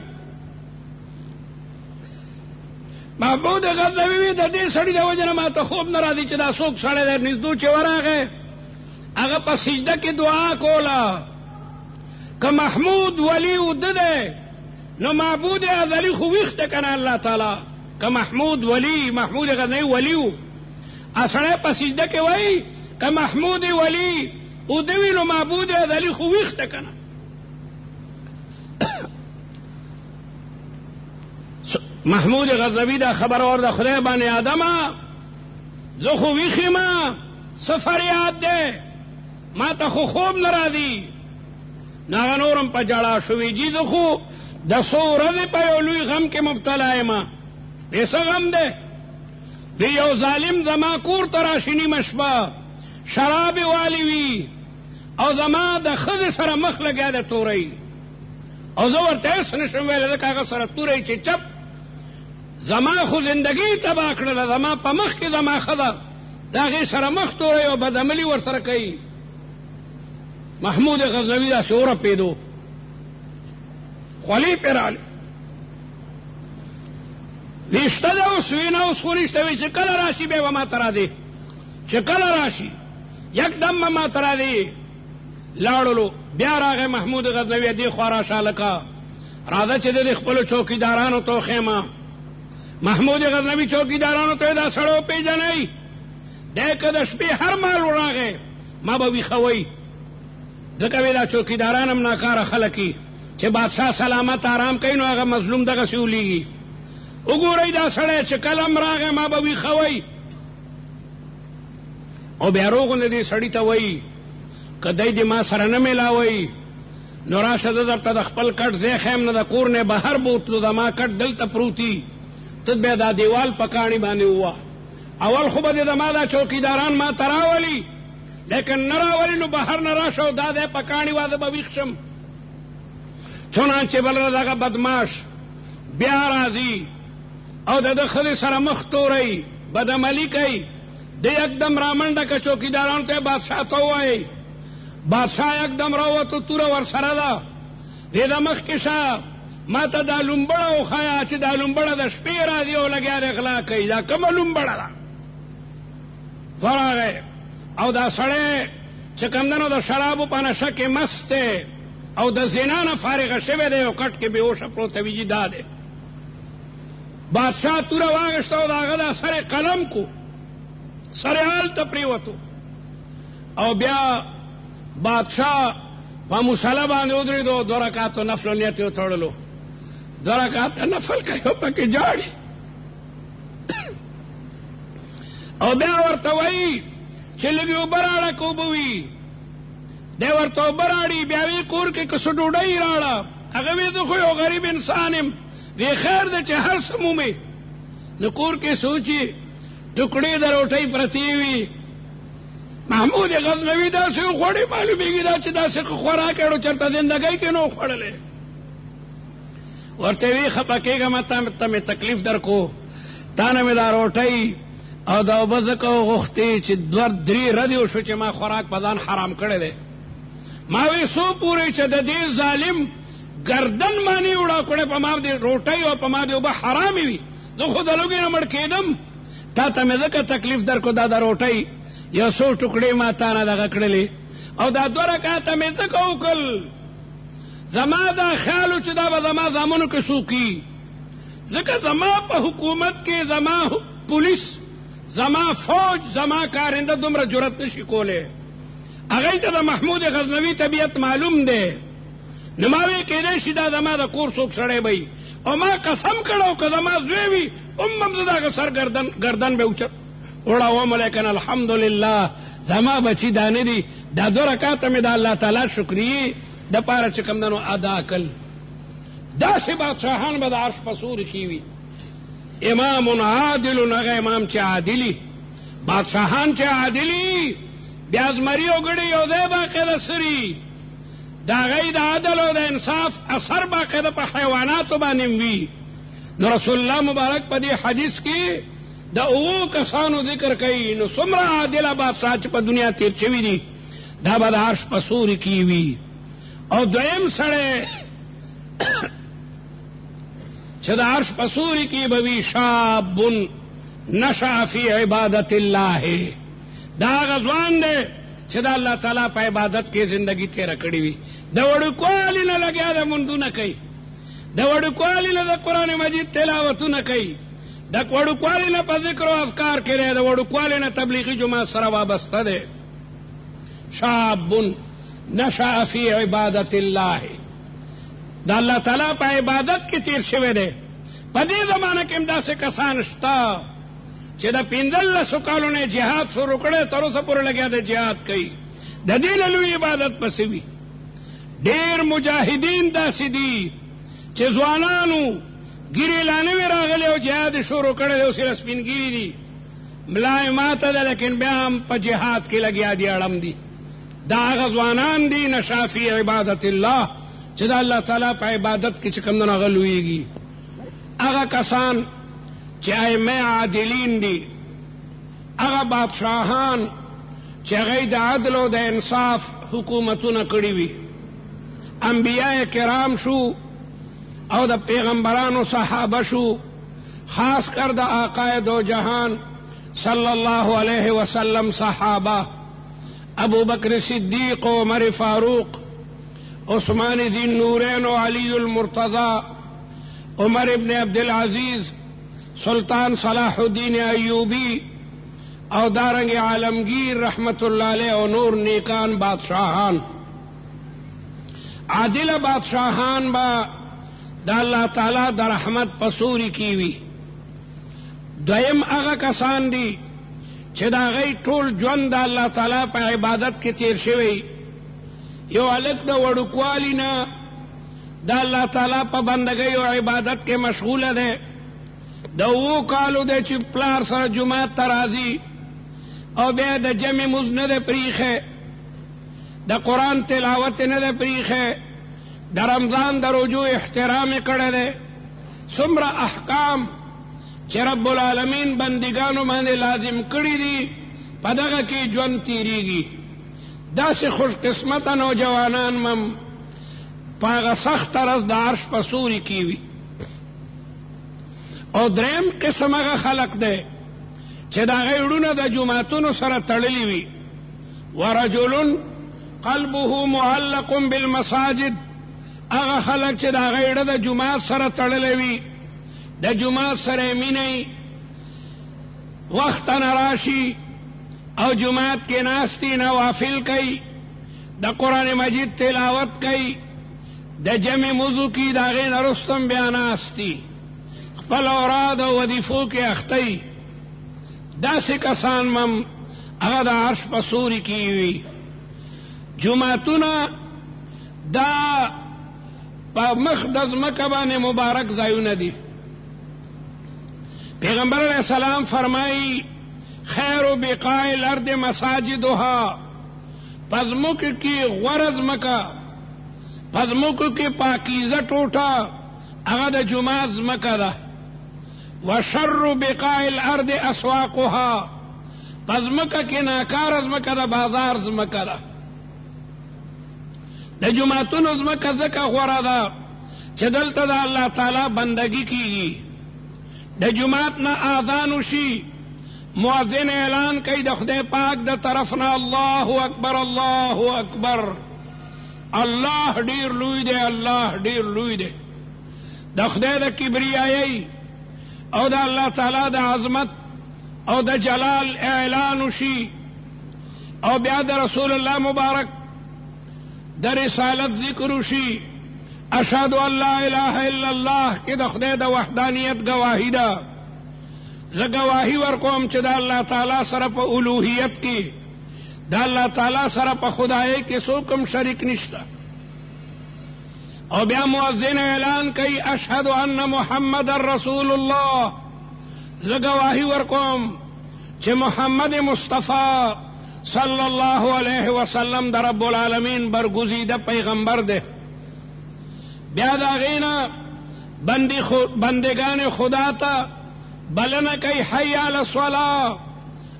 محمود غزنوي د دې سړي د وجه نه ماته خوب نه راځي چې دا څوک سړی دی نږدې چې ورغی هغه په سجده کې دعا کوله که محمود ولی وده دی نو معبود ازلی خو ویښته کنه الله تعالی که محمود ولی محمود غزنوي ولی و اسړی په سجده کې وایي که محمود ولی او دوی نو معبود ازلی خو ویښته کنه محمود غزنوي دا خبر اور د خدای باندې آدمه زه خو ویښ یم څه فریاد دی ما ته خو خوب نه راځي نو هغه نورم په جړا شوي جي زه خو د څو ورځې په یو لوی غم کې مبتلا یم څه غم دی دی یو ظالم زما کور ته راشي نیمه شپه شراب والی وي او زما د ښځې سره مخ لګیا د تورۍ او زه ورته هېڅ نشم ویلی ځکه هغه سره توری چې چپ زما خو زندګي تباه کړله زما په مخ کې زما ښځه د هغې سره مخ توری او بدعملي ورسره کوي. محمود غزنوي داسې ورپېدو خولې پرې راغلې ویښته ده اوس وینه اوس خو نشته وي چې کله راشي بیا به ما ته راځې چې کله راشي یکدم به ما ته راځې لاړلو. بیا راغی محمود غزنوي دې خوا راشه هلکه راځه چې د خپلو چوکیدارانو ته وښیمه. محمود غزنوي چوکیدارانو ته دا سړی وپېژنئ دی که د شپې هر مال راغی ما به ویښوئ ځکه وی دا چوکیداران هم ناکاره خلک وي چې بادشاه سلامت آرام کوي نو هغه مظلوم دغسې ولیږي. وګورئ دا سړی چې کله هم راغی ما به ویښوئ او بیا روغونه دې سړي ته وایي که دی دې ما سره نه میلاوئ نو راشه زه درته د خپل کټ ځای ښیم نه د کور نه بهر بوتلو زما کټ دلته پروتي ته بیا دا دیوال په کاڼي باندې ووه. اول خو به دې زما دا چوکیداران ما ته راولي لیکن نه راولي نو بهر نه راشه او دا دی په کاڼي واده به ویښ شم. چنانچې بل ورځ هغه بدماش بیا راځي او د ده ښځې سره مخ توری بدعملي کوي د یکدم رامنډه که چوکیدارانو ته بادشاه ته ووایي بادشاه یکدم راووتو توره ورسره ده وی د مخکې شه ما ته دا لومبړه وښیه چې دا لومبړه د شپې راځي او لګیا د غلا کوي دا کومه لومبړه ده. راغی او دا سړی چې کمدنو د شرابو په نشه کې مست دی او د زنا نه فارغه شوی دی او کټ کې بېهوشه پروت وي دا دی. بادشاه توره واغېسته او د هغه دا سر قلم کو سر هلته پرېوتو او بیا بادشاه په مصله باندې ودرېدو 2 رکعاتو نفل نیت یې وتړلو 2 رکعاته نفل کوي او پکې جاړي او بیا ورته وایي چې لږې اوبه راړه که اوبه وي دی ورته اوبه راړي بیا وی کور کې که څه ډوډۍ راړه هغه وی زه خو یو غریب انسان یم وی خیر دی چې هر څه مومې نو کور کې سوچي ټکړې د روټۍ پرتې وي. محمود غزنوي داسې وخوړې معلومېږي دا چې داسې خوراک یې چېرته زندګۍ کې نه و خوړلی. ورته وی خفه کېږم ته مې تکلیف در کو تا نه مې دا روټۍ او دا اوبه ځکه وغوښتې چې 2-3 ردې وشو چې ما خوراک په ځان حرام کړی دی. ما وی څو پورې چې د دې ظالم گردن مانی وړه کړی په ما دې روټۍ او په ما دې اوبه حرامې وي زه خو د لوږې نه مړ کېدم تا ته مې ځکه تکلیف در کو دا د روټۍ یو څو ټوکړې ما تا نه دغه کړلې او دا 2 رکعاته مې ځکه وکړل زما دا خیال و چې دا به زما زامنو کې څوکي ځکه زما په حکومت کې زما پولیس زما فوج زما کارنده دومره جرأت نشي کولی. هغوی ته د محمود غزنوي طبیعت معلوم دی نو ما وی کېدی شي دا زما د کور څوک سړی به او ما قسم کړو که زما زوی وي هم زه د هغه سر ګردن به اوچت وړوم لیکن الحمدلله زما بچي دا نه دي دا 2 رکعاته مې د الله تعالی شکریې دپاره چې کوم ادا کړل. داسې بادشاهان به د عرش په سوري کې وي. امام عادل هغه امام چې عادلي بادشاهان چې عادلي بیا زمري او ګړي یو ځای باقاعده سري د هغوی د عدل او د انصاف اثر باقاعده په حیواناتو باندې وي. نو رسول الله مبارک په دې حدیث کې د 7 کسانو ذکر کوي نو څومره عادله بادشاه چې په دنیا تیر شوي دي دا به د عرش په سوري کې وي. او دویم سړی چې د عرش په سوري کې به وي شاب نشأ فی عبادت الله دا هغه ځوان دی چې د الله تعالی په عبادت کې زندگی تیره کړې وي د وړوکوالي نه لګیا د مونځونه کوي د وړوکوالي نه د قرآن مجید تلاوتونه کوي د وړوکوالي نه په ذکر او اذکار کې دی د وړوکوالي نه تبلیغي جماعت سره وابسته دی. شاب نشأ فی عبادت الله د الله تعالی په عبادت کې تیر شوی دی. په دې زمانه کې هم داسې کسان شته چې د 15 کالو نه جهاد شروع کړی تر اوسه پورې لګیا دی جهاد کوي د دې نه لوی عبادت پسې وي. ډېر مجاهدین داسې دي چې ځوانانو ګیرې لا نه وي راغلي او جهاد یې شروع کړی دی اوس یې سپین ګیري دي ملائمات ده لیکن بیا هم په جهاد کې لګیا دي اړم دي دا هغه ځوانان دي نشا فی عبادت الله چې د الله تعالی په عبادت کې چې کوم نه غلويږي هغه کسان چې ائمه عادلین دي هغه بادشاهان چې هغه د عدل او د انصاف حکومتونه کړی وي انبیاء کرام شو او د پیغمبرانو صحابه شو خاص کر د آقا دو جهان صلی الله علیه وسلم صحابه ابو بکر صدیق و عمر فاروق عثمان ذی النورین و علی المرتضی عمر ابن عبدالعزیز سلطان صلاح الدین ایوبی او دارنگ عالمگیر رحمت اللہ علیہ و نور نیکان بادشاہان عادل بادشاہان با دا اللہ تعالی دا رحمت پسوری کیوی دویم اغا کسان دی چې دا غي ټول ژوند د الله تعالی په عبادت کې تیر شوی یو الک د وړوکوالی نه د الله تعالی په بندګۍ او عبادت کې مشغوله ده د وو کالو د چې پلار سره جمعه ترازی او بیا د جمع مز نه ده پریخه د قرآن تلاوت نه ده پریخه د رمضان د روزو احترام کړی ده څومره احکام چې رب العالمین بندگانو باندې لازم کړی دي په دغه کې ژوند تیریږي داسې خوش قسمته نوجوانان مم په هغه سخت طرز د عرش په سوري کې وي او دریم قسم هغه خلق دی چې د هغې وړونه د جوماتونو سره تړلي وي ورجل قلبه معلق بالمساجد هغه خلق چې د هغې وړه د جومات سره تړلی وي د جمعات سره مینی وقت نراشی او جمعات کې ناستی نوافل کوي د قرآن مجید تلاوت کوي د جمع موضوع کی د هغې نه رستم بیا ناستی خپل اوراد او وظیفو کې اختی داسې کسان مم هغه د عرش په سوري کې وي جمعتونه دا په مخ د ځمکه باندې مبارک ځایونه دي پیغمبر علیہ السلام فرمائی خیر بقاع الارض مساجدها پزمک کی غرض مکا پزمک کی پاکیزه ټوټه هغه د جمعه ځمکه ده وشر بقاع الارض اسواقها پزمکه کی ناکار ځمکه ده بازار ځمکه ده د جمعتونو ځمکه ځکه غوره ده چې دلته د الله تعالی بندگی کیږي د جمعات نه آذان وشي مؤذن اعلان کوي د خدای پاک د طرف نه الله اکبر الله اکبر الله ډیر لوی دی الله ډیر لوی دی د خدای د کبریایي او د الله تعالی د عظمت او د جلال اعلان وشي او بیا د رسول الله مبارک د رسالت ذکر وشي اشهد ان لا اله الا الله کې د خدای د وحدانیت گواهی ده زه گواهی ورکوم چې د الله تعالی سره په الوهیت کې د الله تعالی سره په خدای کې څوک هم شریک نشته او بیا مؤذن اعلان کوي اشهد ان محمد رسول الله زه گواهی ورکوم چې محمد مصطفی صلی الله علیه وسلم د رب العالمین برگزیده پیغمبر ده بیا دا غینا بندگان خدا تا بلنه کوي حی علی الصلاة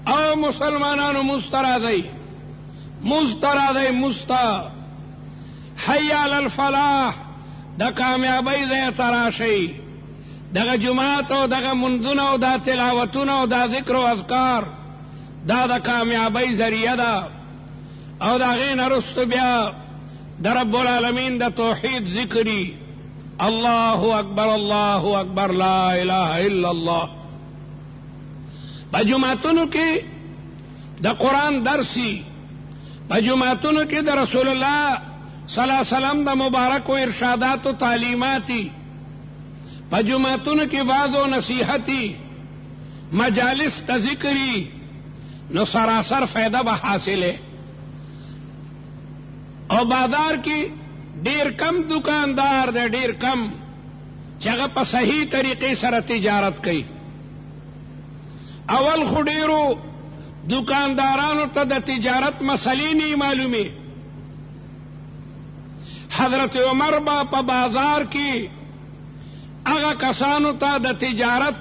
او مسلمانانو مسترازی حی علی الفلاح دا کامیابی زی تراشی دغه جماعت او دغه منځونه او دا تلاوتونه او دا ذکر او اذکار دا د کامیابی ذریعہ ده او دا غینا رستو بیا در رب العالمین دا توحید ذکری اللہ اکبر لا الہ الا اللہ بجماعتونو کی دا قرآن درسی بجماعتونو کی دا رسول اللہ صلی اللہ علیہ وسلم دا مبارک و ارشادات و تعلیماتی بجماعتونو کی واعظ و نصیحتی مجالس تا ذکری نو سراسر فائدہ با حاصل ہے او بازار کی ډیر کم دکاندار دی ډیر کم چې هغه په صحیح طریقې سره تجارت کوي اول خو ډیرو دکاندارانو ته د تجارت مسلې نه معلومې. حضرت عمر با په بازار کې هغه کسانو ته د تجارت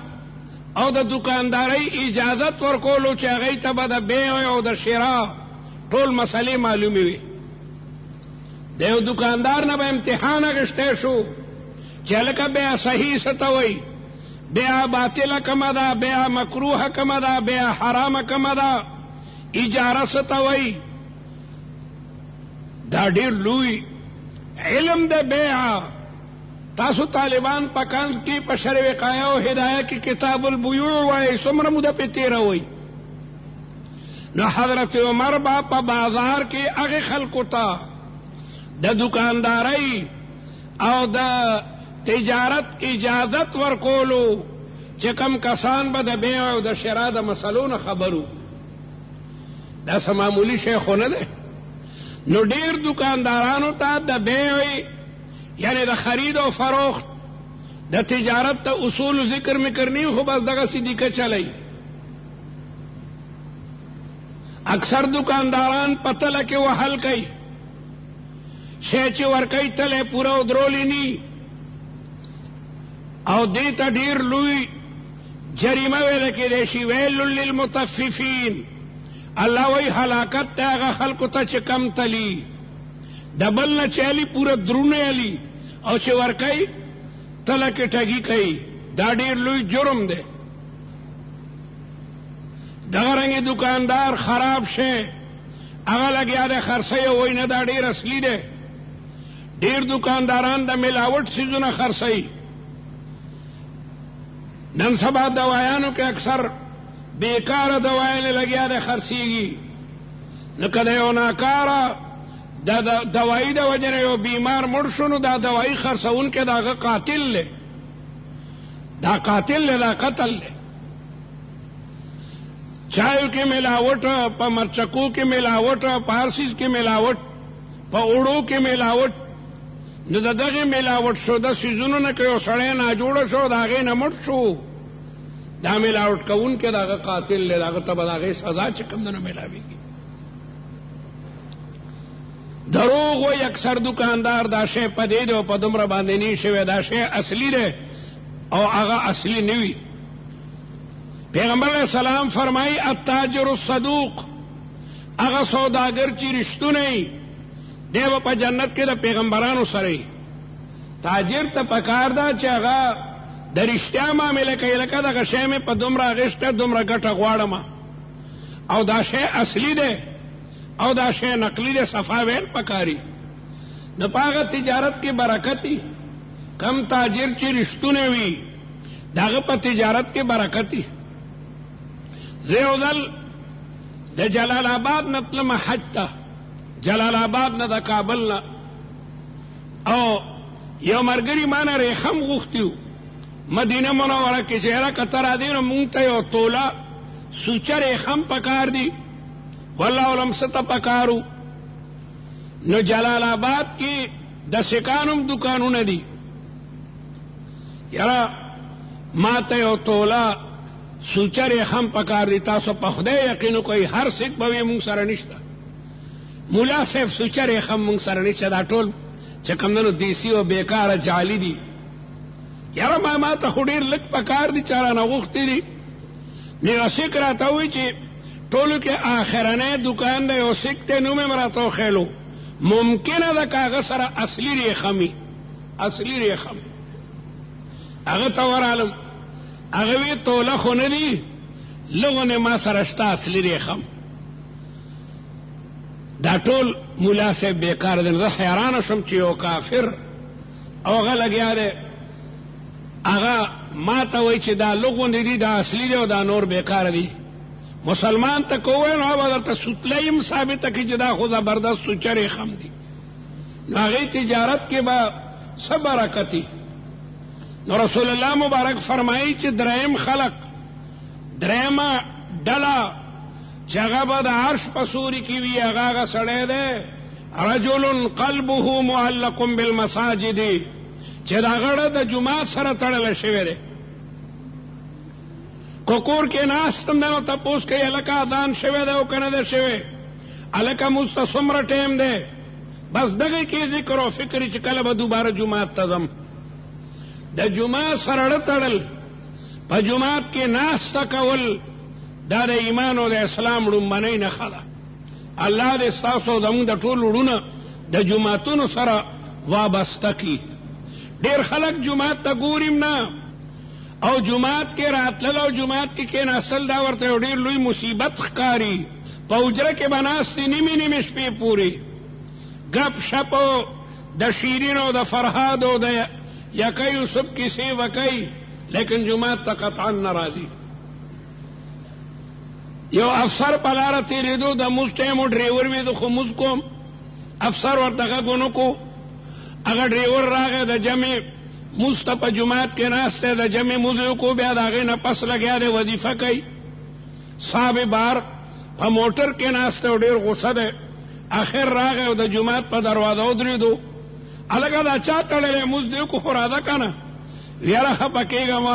او د دکاندارۍ اجازت ورکولو چې هغوی ته به د بیع او د شرا ټول مسلې معلومې وي. د یو دکاندار نه به امتحان اخیستی شو چې هلکه بیع صحیح څه ته وایي، بیع باطله کومه ده، بیع مکروهه کومه ده، بیع حرامه کومه ده، اجاره څه ته وایي. دا ډېر لوی علم د بیع. تاسو طالبان په کنز کې په شرع وقایه او هدایه کې کتاب البیوع وایي، څومره موده پې تېروئ. نو حضرت عمر با په بازار کې هغې خلکو ته د دکاندارۍ او د تجارت اجازت ورکولو چې کم کسان به د بیع او د شرا د مسلو نه خبرو. دا څه معمولي شی خو نه دی. نو ډېر دکاندارانو ته د بیع یعنی د خرید او فروخت د تجارت ته اصول ذکر مکر نہیں، خو بس دغه صدیقه چلی. اکثر دکانداران په تله کې وهل کوي، شی چې ورکوي تله پوره ودرولی نی، او دې ته ډېر لوی جریمه ویله کېدی شي. ویل للمطففین، الله وایي هلاکت دی هغه خلکو ته چې کم تلي، د بل نه چې علي پوره درونه علي او چې ورکوي تله کې ټګي کوي. دا ډېر لوی جرم دی. دغه رنګې دکاندار خراب شی هغه لګیا دی خرڅوي، وایي نه دا ډېر اصلي دی. ډېر دکانداران د ملاوټ څیزونه خرڅوي. نن سبا دوایانو کې اکثر بیکاره دوایانې لګیا دی خرڅېږي. نو که د یو ناکاره د دوایي د وجې نه یو بیمار مړ شو، نو دا دوایي خرڅوونکی د هغه قاتل دی. دا قاتل دی، دا قتل دی. چایو کې ملاوټ، په مرچکو کې ملاوټ، په هر څیز کې ملاوټ، په اوړو کې ملاوټ. نو د دغې ملاوټ شوده څیزونو نه که یو سړی ناجوړه شو د هغې نه مړ شو، دا ملاوټ کوونکی د هغه قاتل دی. د هغه ته به د هغې سزا چې کوم ده نو ملاوېږي. دروغ وایي اکثر دکاندار دا شی په دې دی او په دومره باندې نه شوی، دا شی اصلي دی او هغه اصلي نه وي. پیغمبر علیہ السلام فرمائی التاجر الصدوق، هغه سوداګر چې رښتونی وي دی به په جنت کې د پیغمبرانو سره وي. تاجر ته پکار ده چې هغه د رښتیا معامله کوي، لکه دغه شی مې په دومره اخیسته دومره ګټه غواړم، او دا شی اصلي دی او دا شی نقلی دی، صفا ویل پکاري. نو په هغه تجارت کې برکت دی. کم تاجر چې رښتونی وي د هغه په تجارت کې برکت دی. زه یو ځل د جلال آباد نه تلم حج ته، جلال آباد نه د کابل نه، او یو ملګري ما نه ریخم غوښتي وو مدینه منوره کې چې یاره که ته راځې نو مونږ ته یو توله سوچه ریخم پکار دی، والله علم څه ته پکارو. نو جلال آباد کې د سکانم دکانونه دي. یاره ما ته یو توله سوچه ریخم پکار دی. تاسو په خدای یقین وکئ هر سک به وي مونږ سره نشته. مولا صاحب سوچه ریخم مونږ سره نشته، دا ټول چې کوم دنو دیسی او بیکاره جعلي دي. یاره ما ته خو ډېر لږ پکار دي چې رانه غوښتي دي. نو سک راته وایي چې ټولو کې آخرنی دکان دی، یو سک دی، نوم یې راته وښیلو. ممکنه ده که هغه سره اصلي ریخم وي، اصلي ریخم. هغه ته ورغلم، هغه وی توله خو نه دي، لږونه ما سره شته اصلي ریخم. دا ټول ملا صاحب بیکار دی. زه حیرانه شوم چې یو کافر او هغه لګیا دی، هغه ما ته وایي چې دا لږونه دي، دا اصلي دی او دا نور بیکار دي. مسلمان ته که ووایو نو هغه به درته سوتله یم ثابته کړي چې دا خو زبردست سوچه ریخم دي. نو هغې تجارت کې به څه برکت وي. نو رسول الله مبارک فرمایي چې دریم خلق، دریمه ډله چې هغه به د عرش په سوري کې وي، هغه سړی دی رجل قلبه معلق بالمساجد، چې دا غړه د جماعت سره تړلی شوی دی. کور کې ناستم دی نو تپوس کوي هلکه اذان شوی دی او که نه دی شوی، هلکه مونځ ته څومره ټایم دی، بس دغې کې ذکر او فکر چې کله به دوباره جومات ته ځم. د جومات سره اړه تړل، په جومات کې ناسته کول، دا د ایمان او د اسلام لومبنۍ نښه ده. الله دې ستاسو او زموږ د ټولو وروڼه د جوماتونو سره وابسته کړي. ډېر خلک جومات ته ګوریم نه، او جومات کې راتلل او جومات کې کېناستل دا ورته یو ډېر لوی مصیبت ښکاري. په حجره کې به ناستې نیمې نیمې شپې پورې گپ شپ د شیرین او د فرهاد او د یکه یوسف کیسې وکئ، لیکن جومات ته قطعا نه راځي. یو افسر په لاره تېرېدو، د مونځ ټایم و ډریور وي، زه خو مونځ کوم. افسر ورته غږ ونه کړو، هغه ډریور راغی د جمع مونځ ته په جومات کې ناست دی، د جمع مونځ یې وکړو، بیا د هغې نه پس لګیا دی وظیفه کوي. صاحب بار په موټر کې ناست دی او ډېر غوسه دی. آخر راغی او د جومات په دروازه ودرېدو، هلکه دا چا تړلی مونځ دی وکړو، خو راځه که نه. یاره خفه کېږم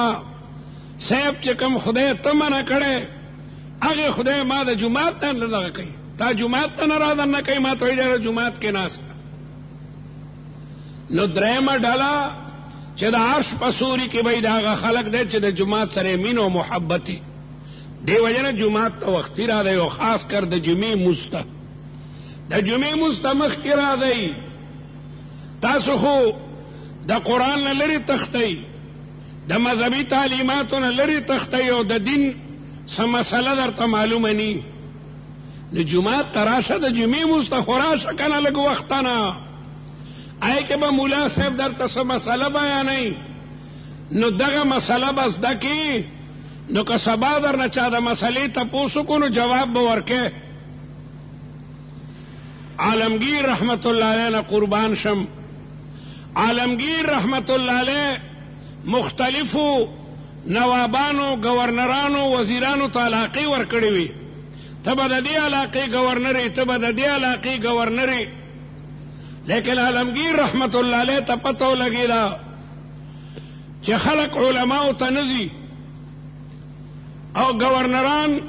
صاحب، چې کوم خدای ته منع کړی هغې خدای ما د جومات ته نه دغه کوي، تا جومات ته نه رادننه کوي، ما ته وایي جومات کې ناست. نو درېیمه ډله چې د عرش په سوري کې به د هغه خلک دی چې د جومات سره مین او محبت وي. دې وجه نه جومات ته وختي راځئ، او خاص کر د جمعې مونځ ته. د جمعې مونځ ته مخکې راځئ. تاسو خو د قرآن نه لرې تښتئ، د مذهبي تعلیماتو نه لرې تښتئ، او د دین څه مسله درته معلومه ني. نو جومات ته راشه، د جمعې مونځ ته خو راشه که نه لږ وخته نه. آی که به مولا صاحب درته څه مسله بیانوي، نو دغه مسله به زده کړي، نو که سبا در نه چا د مسلې تپوس وکړو نو جواب به ورکې. عالمگیر رحمت الله علیه نه قربان شم. عالمگیر رحمت الله علیه مختلفو نوابانو، گورنرانو، وزیرانو ته علاقې ورکړې وي. ته به د دې علاقې گورنرې، ته به د دې علاقې گورنرې، لیکن عالمگیر رحمت الله علیه ته پته ولګېده چې خلق علماو ته نه ځي او گورنران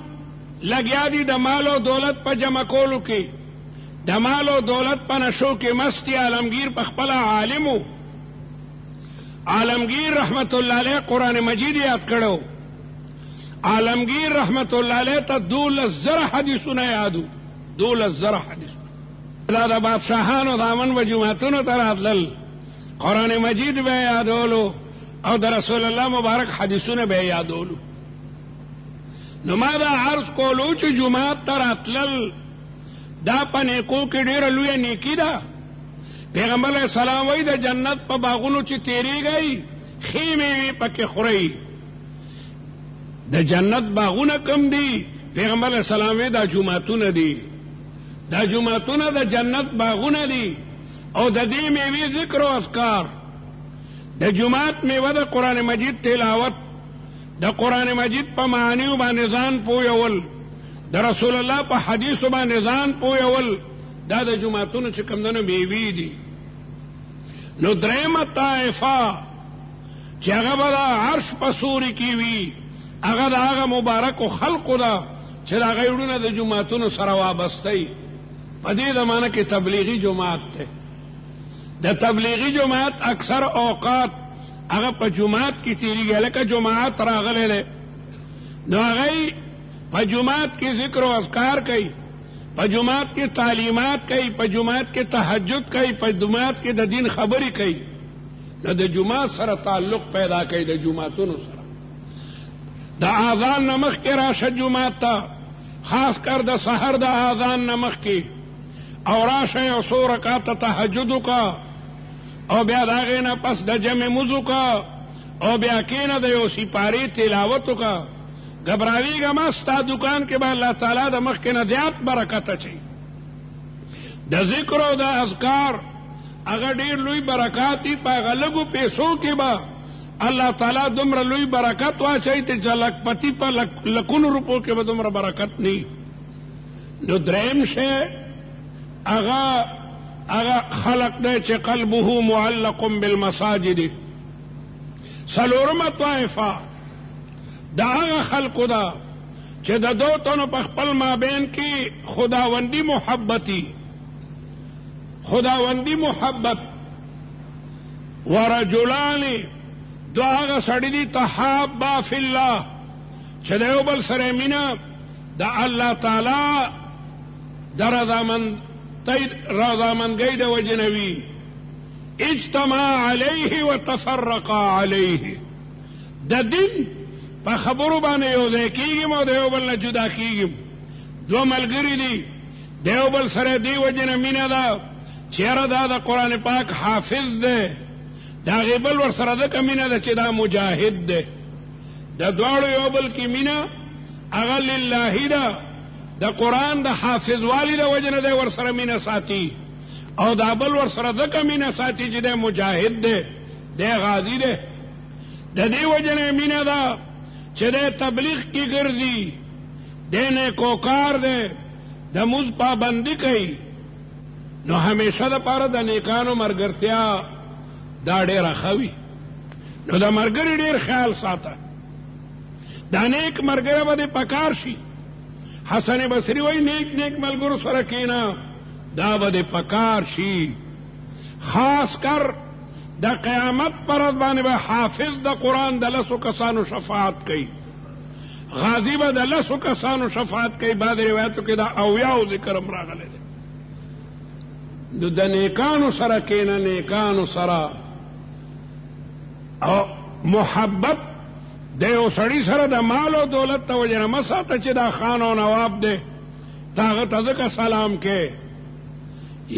لګیا دي د مال او دولت په جمع کولو کې، د مال او دولت په نشو کې مستی. عالمگیر په خپله عالم و. عالمگیر رحمت الله علیه قرآن مجید یاد کړو. عالمگیر رحمت الله علیه ته 12,000 حدیثونه یادو، 12,000 حدیث. دا د بادشاهانو دامن به جوماتونو ته راتلل، قرآن مجید به یادولو او د رسول الله مبارک حدیثونه به یادولو. نو ما دا عرض کولو چې جومات ته راتلل دا په نیکو کې ډېره لویه نیکي ده. پیغمبر علیه السلام وایي د جنت په باغونو چې تېرېږئ ښې مېوې پکې خورئ. د جنت باغونه کم دي؟ پیغمبر علیه السلام وایي دا جوماتونه دي، دا جوماتونه د جنت باغونه دي، او د دې میوې ذکر او اذکار. د جومات میوه د قرآن مجید تلاوت، د قرآن مجید په معانیو باندې ځان پویول، د رسول الله په حدیثو باندې ځان پویول، دا د جوماتونو چې کوم دنه میوې دي. نو درېیمه طائفه چې هغه به د عرش په سوري کې وي، هغه د هغه مبارکو خلقو ده چې د هغوی وروڼه د جوماتونو سره وابسته. په دې زمانه کې تبلیغي جماعت دی. د تبلیغي جماعت اکثر اوقات هغه په جماعت کې تیریږي، لکه جماعت راغلی دی نو هغوی په جماعت کې ذکر و اذکار کوي، په جماعت کې تعلیمات کوي، په جماعت کې تهجد کوي، په جماعت کې د دین خبرې کوي. نو د جماعت سره تعلق پیدا کوي، د جماعتونو سره. د اذان نه مخکې راشه جماعت ته، خاص کر د سحر د اذان نه مخکې، او راشه یو څو رکعاته تهجد وکړه، او بیا د هغې نه پس د جمع مونځ وکړه، او بیا کښېنه د یو سپارې تلاوت وکړه. ګبراویږه مه، ستا دکان کې به الله تعالی د مخکې نه زیات برکت اچوي. د ذکر او د اذکار هغه ډېر لوی برکات دي. په هغه لږو پیسو کې به الله تعالی دومره لوی برکت واچوي چې لکپتي په لکونو روپو کې به دومره برکت نه. نو درېیم شی هغه خلق دی چې قلبه معلق بالمساجد. څلورمه طائفه دا هغه خلقو ده چې د دو تنو په خپل مابین کې خداوندی محبتي خداوندی محبت ورجلان دو هغه سړي دي تحابا فی الله چې د یو بل سره مینه د الله تعالی د رضامندګۍ د وجې نه وي اجتماع علیه وتفرقا علیه د دین په خبرو باندې یو ځای کېږم او د یو بل نه جدا کېږم دوه ملګري دي د یو بل سره دې وجې نه مینه ده چېره دا د قرآن پاک حافظ دی د هغې بل ورسره ځکه مینه ده چې دا مجاهد دی د دواړو یو بل کې مینه هغه لله ده د قرآن د حافظ والی د وجې نه دی ورسره مینه ساتي او دا بل ورسره ځکه مینه ساتي چې دی مجاهد دی دی غازی دی د دې وجې نه مینه ده چې دی تبلیغ کې ګرځي دی نیکوکار دی د مونځ پابندي کوي نو همیشه د پاره د نیکانو مرګرتیا دا ډېره ښه وي نو د مرګري ډېر خیال ساته دا نیک مرګره به دې پکار شي حسن بصري وایي نیک ملګرو سره کېنه دا به دې پکار شي خاص کر د قیامت پر ورځ باندې به حافظ د قرآن د لسو کسانو شفاعت کوي غازی به د لسو کسانو شفاعت کوي بعض روایتو کې دا اویاو ذکر هم راغلی دی نو د نیکانو سره کېنه نیکانو سره او محبت د یو سړي سره د مال او دولت ته وجه نه مه ساته چې دا خان او نواب دی ته هغه ته ځکه سلام کې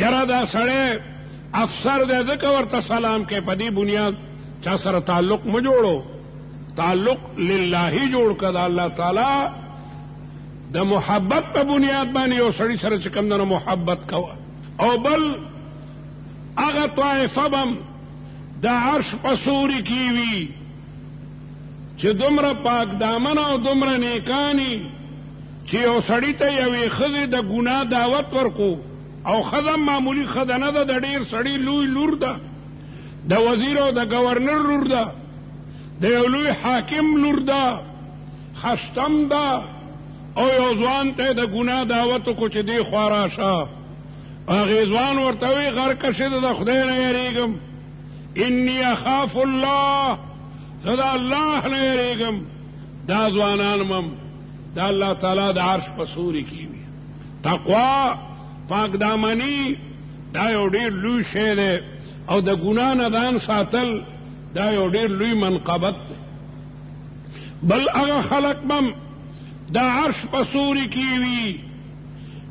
یاره دا سړی افسر دی ځکه ورته سلام کې په دې بنیاد چا سره تعلق مه جوړو تعلق لله جوړ کړه د الله تعالی د محبت په بنیاد باندې یو سړي سره چې کوم دنه محبت کوه او بل هغه طائفه بم د عرش په سوري کې وي چې دومره پاک دامن او دومره نیکانی چې یو سړي ته یوې ښځې د ګناه دعوت ورکو او ښځه معمولي ښځه نه ده د ډېر سړي لوی لور ده د وزیر او د گورنر لور ده د یو لوی حاکم لور ده خشتم ده او یو ځوان ته د ګناه دعوت وکړو چې دې خوا راشه هغې ځوان ورته وایي غرکشې ده د خدای نه یېرېږم انی اخاف الله زه د الله نه یېرېږم دا ځوانان مم د الله تعالی د عرش په سوري کې وي تقوا پاک دامنی دا یو ډېر لوی شی دی او د ګناه نه ځان ساتل دا یو ډېر لوی منقبت دی بل هغه خلق بم د عرش په سوري کې وي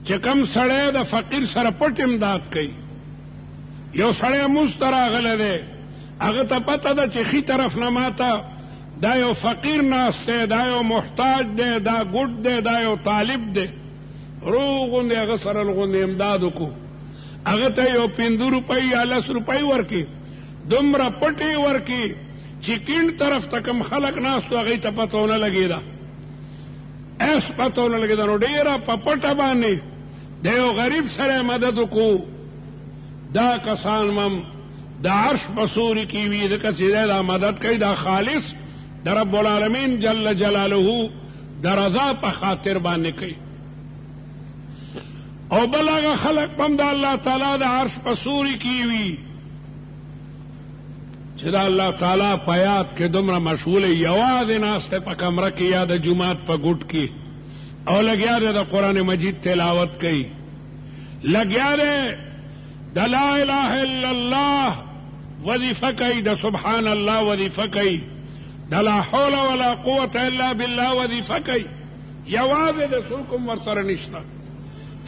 چې کم سړی د فقیر سره پټ امداد کوي یو سړی مونځ ته راغلی دی هغه ته پته ده چې ښي طرف نه ماته دا یو فقیر ناست دی دا یو محتاج دی دا ګوډ دی دا یو طالب دی روغ غوندې هغه سره غوندې امداد وکړو هغه ته یو 5 روپۍ یا 10 روپۍ ورکړي دومره پټې ورکړي چې کیڼ طرف ته کوم خلک ناست و هغوی ته پته ونه لګېده ایس پته ونه لګېده نو ډېره په پټه باندې د یو غریب سره مدد وکړو دا کسان مم د عرش په سوري کې وي ځکه چې دی دا مدد کوي دا خالص د رب العالمین جل جلاله د رضا په خاطر باندې کوي او بل هغه خلق هم د الله تعالی د عرش په سوري کې وي چې د الله تعالی په یاد کې دومره مشغوله یوازې ناسته په کمره کې یا د جومات په ګوټ کې او لګیا دی د قرآن مجید تلاوت کوي لګیا دی د لا اله الا الله وظیفه کوي د سبحان الله وظیفه کوي د لا حول ولا قوة الا بالله وظیفه کوي یوازې د څوک هم ورسره نشته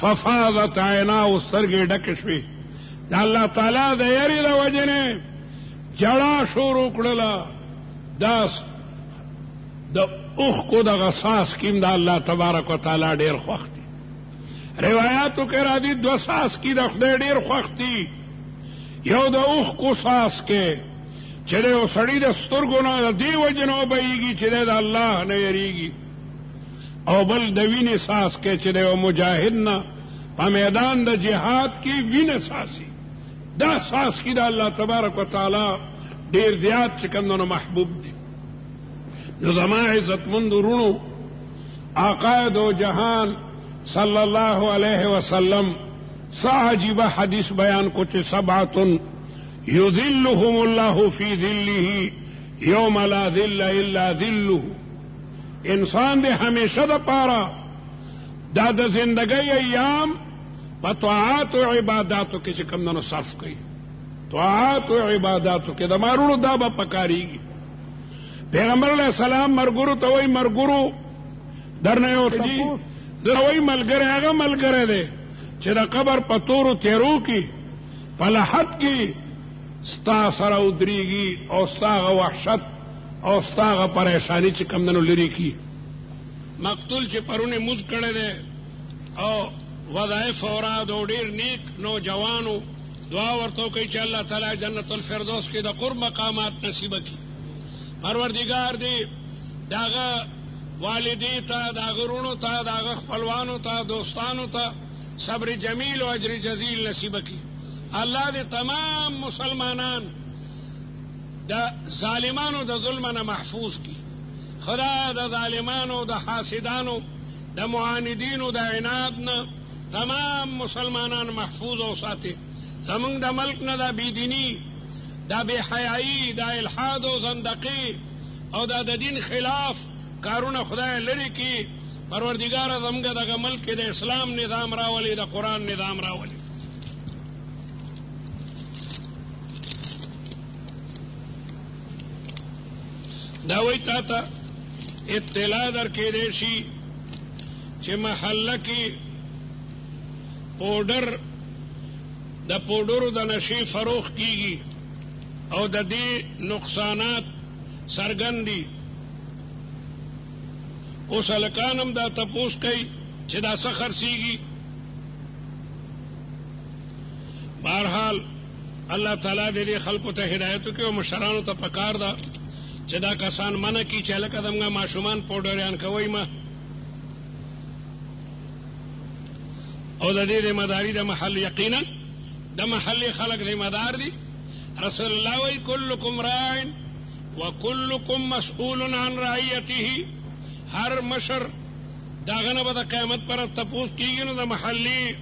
ففاضت عیناه سترګې ډکې شوې د الله تعالی د یرې د وجې نه جړا شروع کړله دا د اوښکو دغه څاڅکي د الله تبارک وتعالی ډېر خوښ دي روایاتو کې راځي 2 څاڅکي د خدای ډېر خوښ دي یو د اوښکو څاڅکی چې د یو سړي د سترګو نه د دې وجې نه وبهیږي چې دی د الله نه یریږي او بل د وینې څاڅکی چې د یو مجاهد نه په میدان د جهاد کې وینه څاڅي دا څاڅکي د الله تبارک وتعالی ډېر زیات چې کوم نو محبوب دي جو زما عزتمند ورونو آقا دو جہان صلی اللہ علیہ وسلم سا عجیب حدیث بیان کو چھ سبعۃ یذلہم اللہ فی ذلہ یوم لا ذل الا ذلہ. انسان دے ہمیشہ دا پارا دا دا زندگی ایام پا طاعات و عباداتو کے چکم دنو صرف کئی. طاعات و عباداتو کے دا مارونو دا با پکاری گی. پیغمبر علیہ السلام مرگرو تو وہی مرگرو درنے ہوتا جی وہی ملگرے آگا ملگرے دے چھ قبر پتورو تیرو کی پلحت کی ستا سر ادری گی او ستاغ وحشت او ستاغ پریشانی چھ کمدنو لری کی. مقتول چھ پرونے مز کڑے دے او وظائف اوراد او ډیر نیک نوجوانو دعا ورتو کئی چھ اللہ تعالی جنت الفردوس کی دا قرب مقامات نصیب کی. پروردگار دی داغا والدی تا داغا رونو تا داغا خپلوانو تا دوستانو تا صبر جمیل و اجر جزیل نصیب کی. اللہ دے تمام مسلمانان دا ظالمانو دا ظلمنا محفوظ کی. خدا دا ظالمانو دا حاسدانو دا معاندینو دا عنادنا تمام مسلمانان محفوظ ہو ساتے. زمانگ دا ملک نا دا بیدینی دا بے حیائی دا الحاد و زندقی او دا دین خلاف کارون خدا لری کی. پروردگار زمگا دا ملک دا اسلام نظام راولی دا قرآن نظام راولی. دا وی تا تا اطلاع در کے دیشی چھ محلہ کی پوڈر دا پوڈر دا نشی فروخ کی گی او دا دی نقصانات سرگندی. اس ہلکانم دا تپوس کئی چھ دا سخر سیگی. بہرحال اللہ تعالیٰ دے دی خلقو تا ہدایتو کی و مشرانو تا پکار دا چھ دا کسان منع کی چھ لکا دمگا معشومان پوڈریان کوئی ما او دا دی مداری دا محل یقینا دا محل خلق دی مدار دی. رسول اللہ وی کلکم رائن وکلکم مسئول عن رعیته. ہر مشر داغنا با دا قیامت پر تپوس کی گی نو دا محلی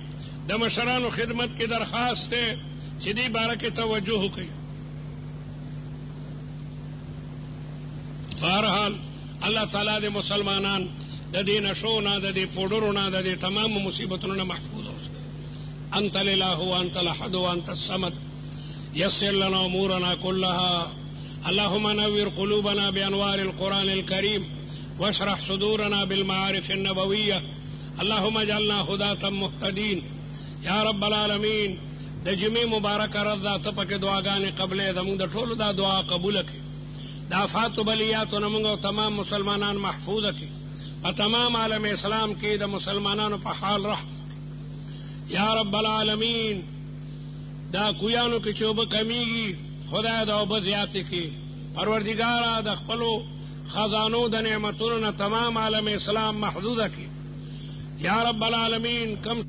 دا مشران و خدمت کی درخواست ہے چھ دی بارہ کی توجہ کی. بہرحال اللہ تعالیٰ دے مسلمانان دا دی نشونا دا دی پوڈرونا دا دی تمام مصیبتنا محفوظ ہو سکے. انت الہ وانت الاحد وانت الصمد یسر لنا امورنا كلها اللهم نور قلوبنا بانوار القرآن الكريم واشرح صدورنا بالمعارف النبوية اللهم اجعلنا هداة مهتدين یا رب العالمین. دا جمعی مبارک رضا تپک دعاگان قبل دمون دا ٹھولو دا دعا قبول کی. دا آفات و بلیات و نمونگو تمام مسلمانان محفوظ کی و تمام عالم اسلام کی دا مسلمانانو پا حال رحم یا رب العالمین. دا کویانو کی چوب کمیگی خدا دا بزیاتی کی. پروردگارا دا خپلو خزانو دا نعمتونو تمام عالم اسلام محدود کی یا رب العالمین. کم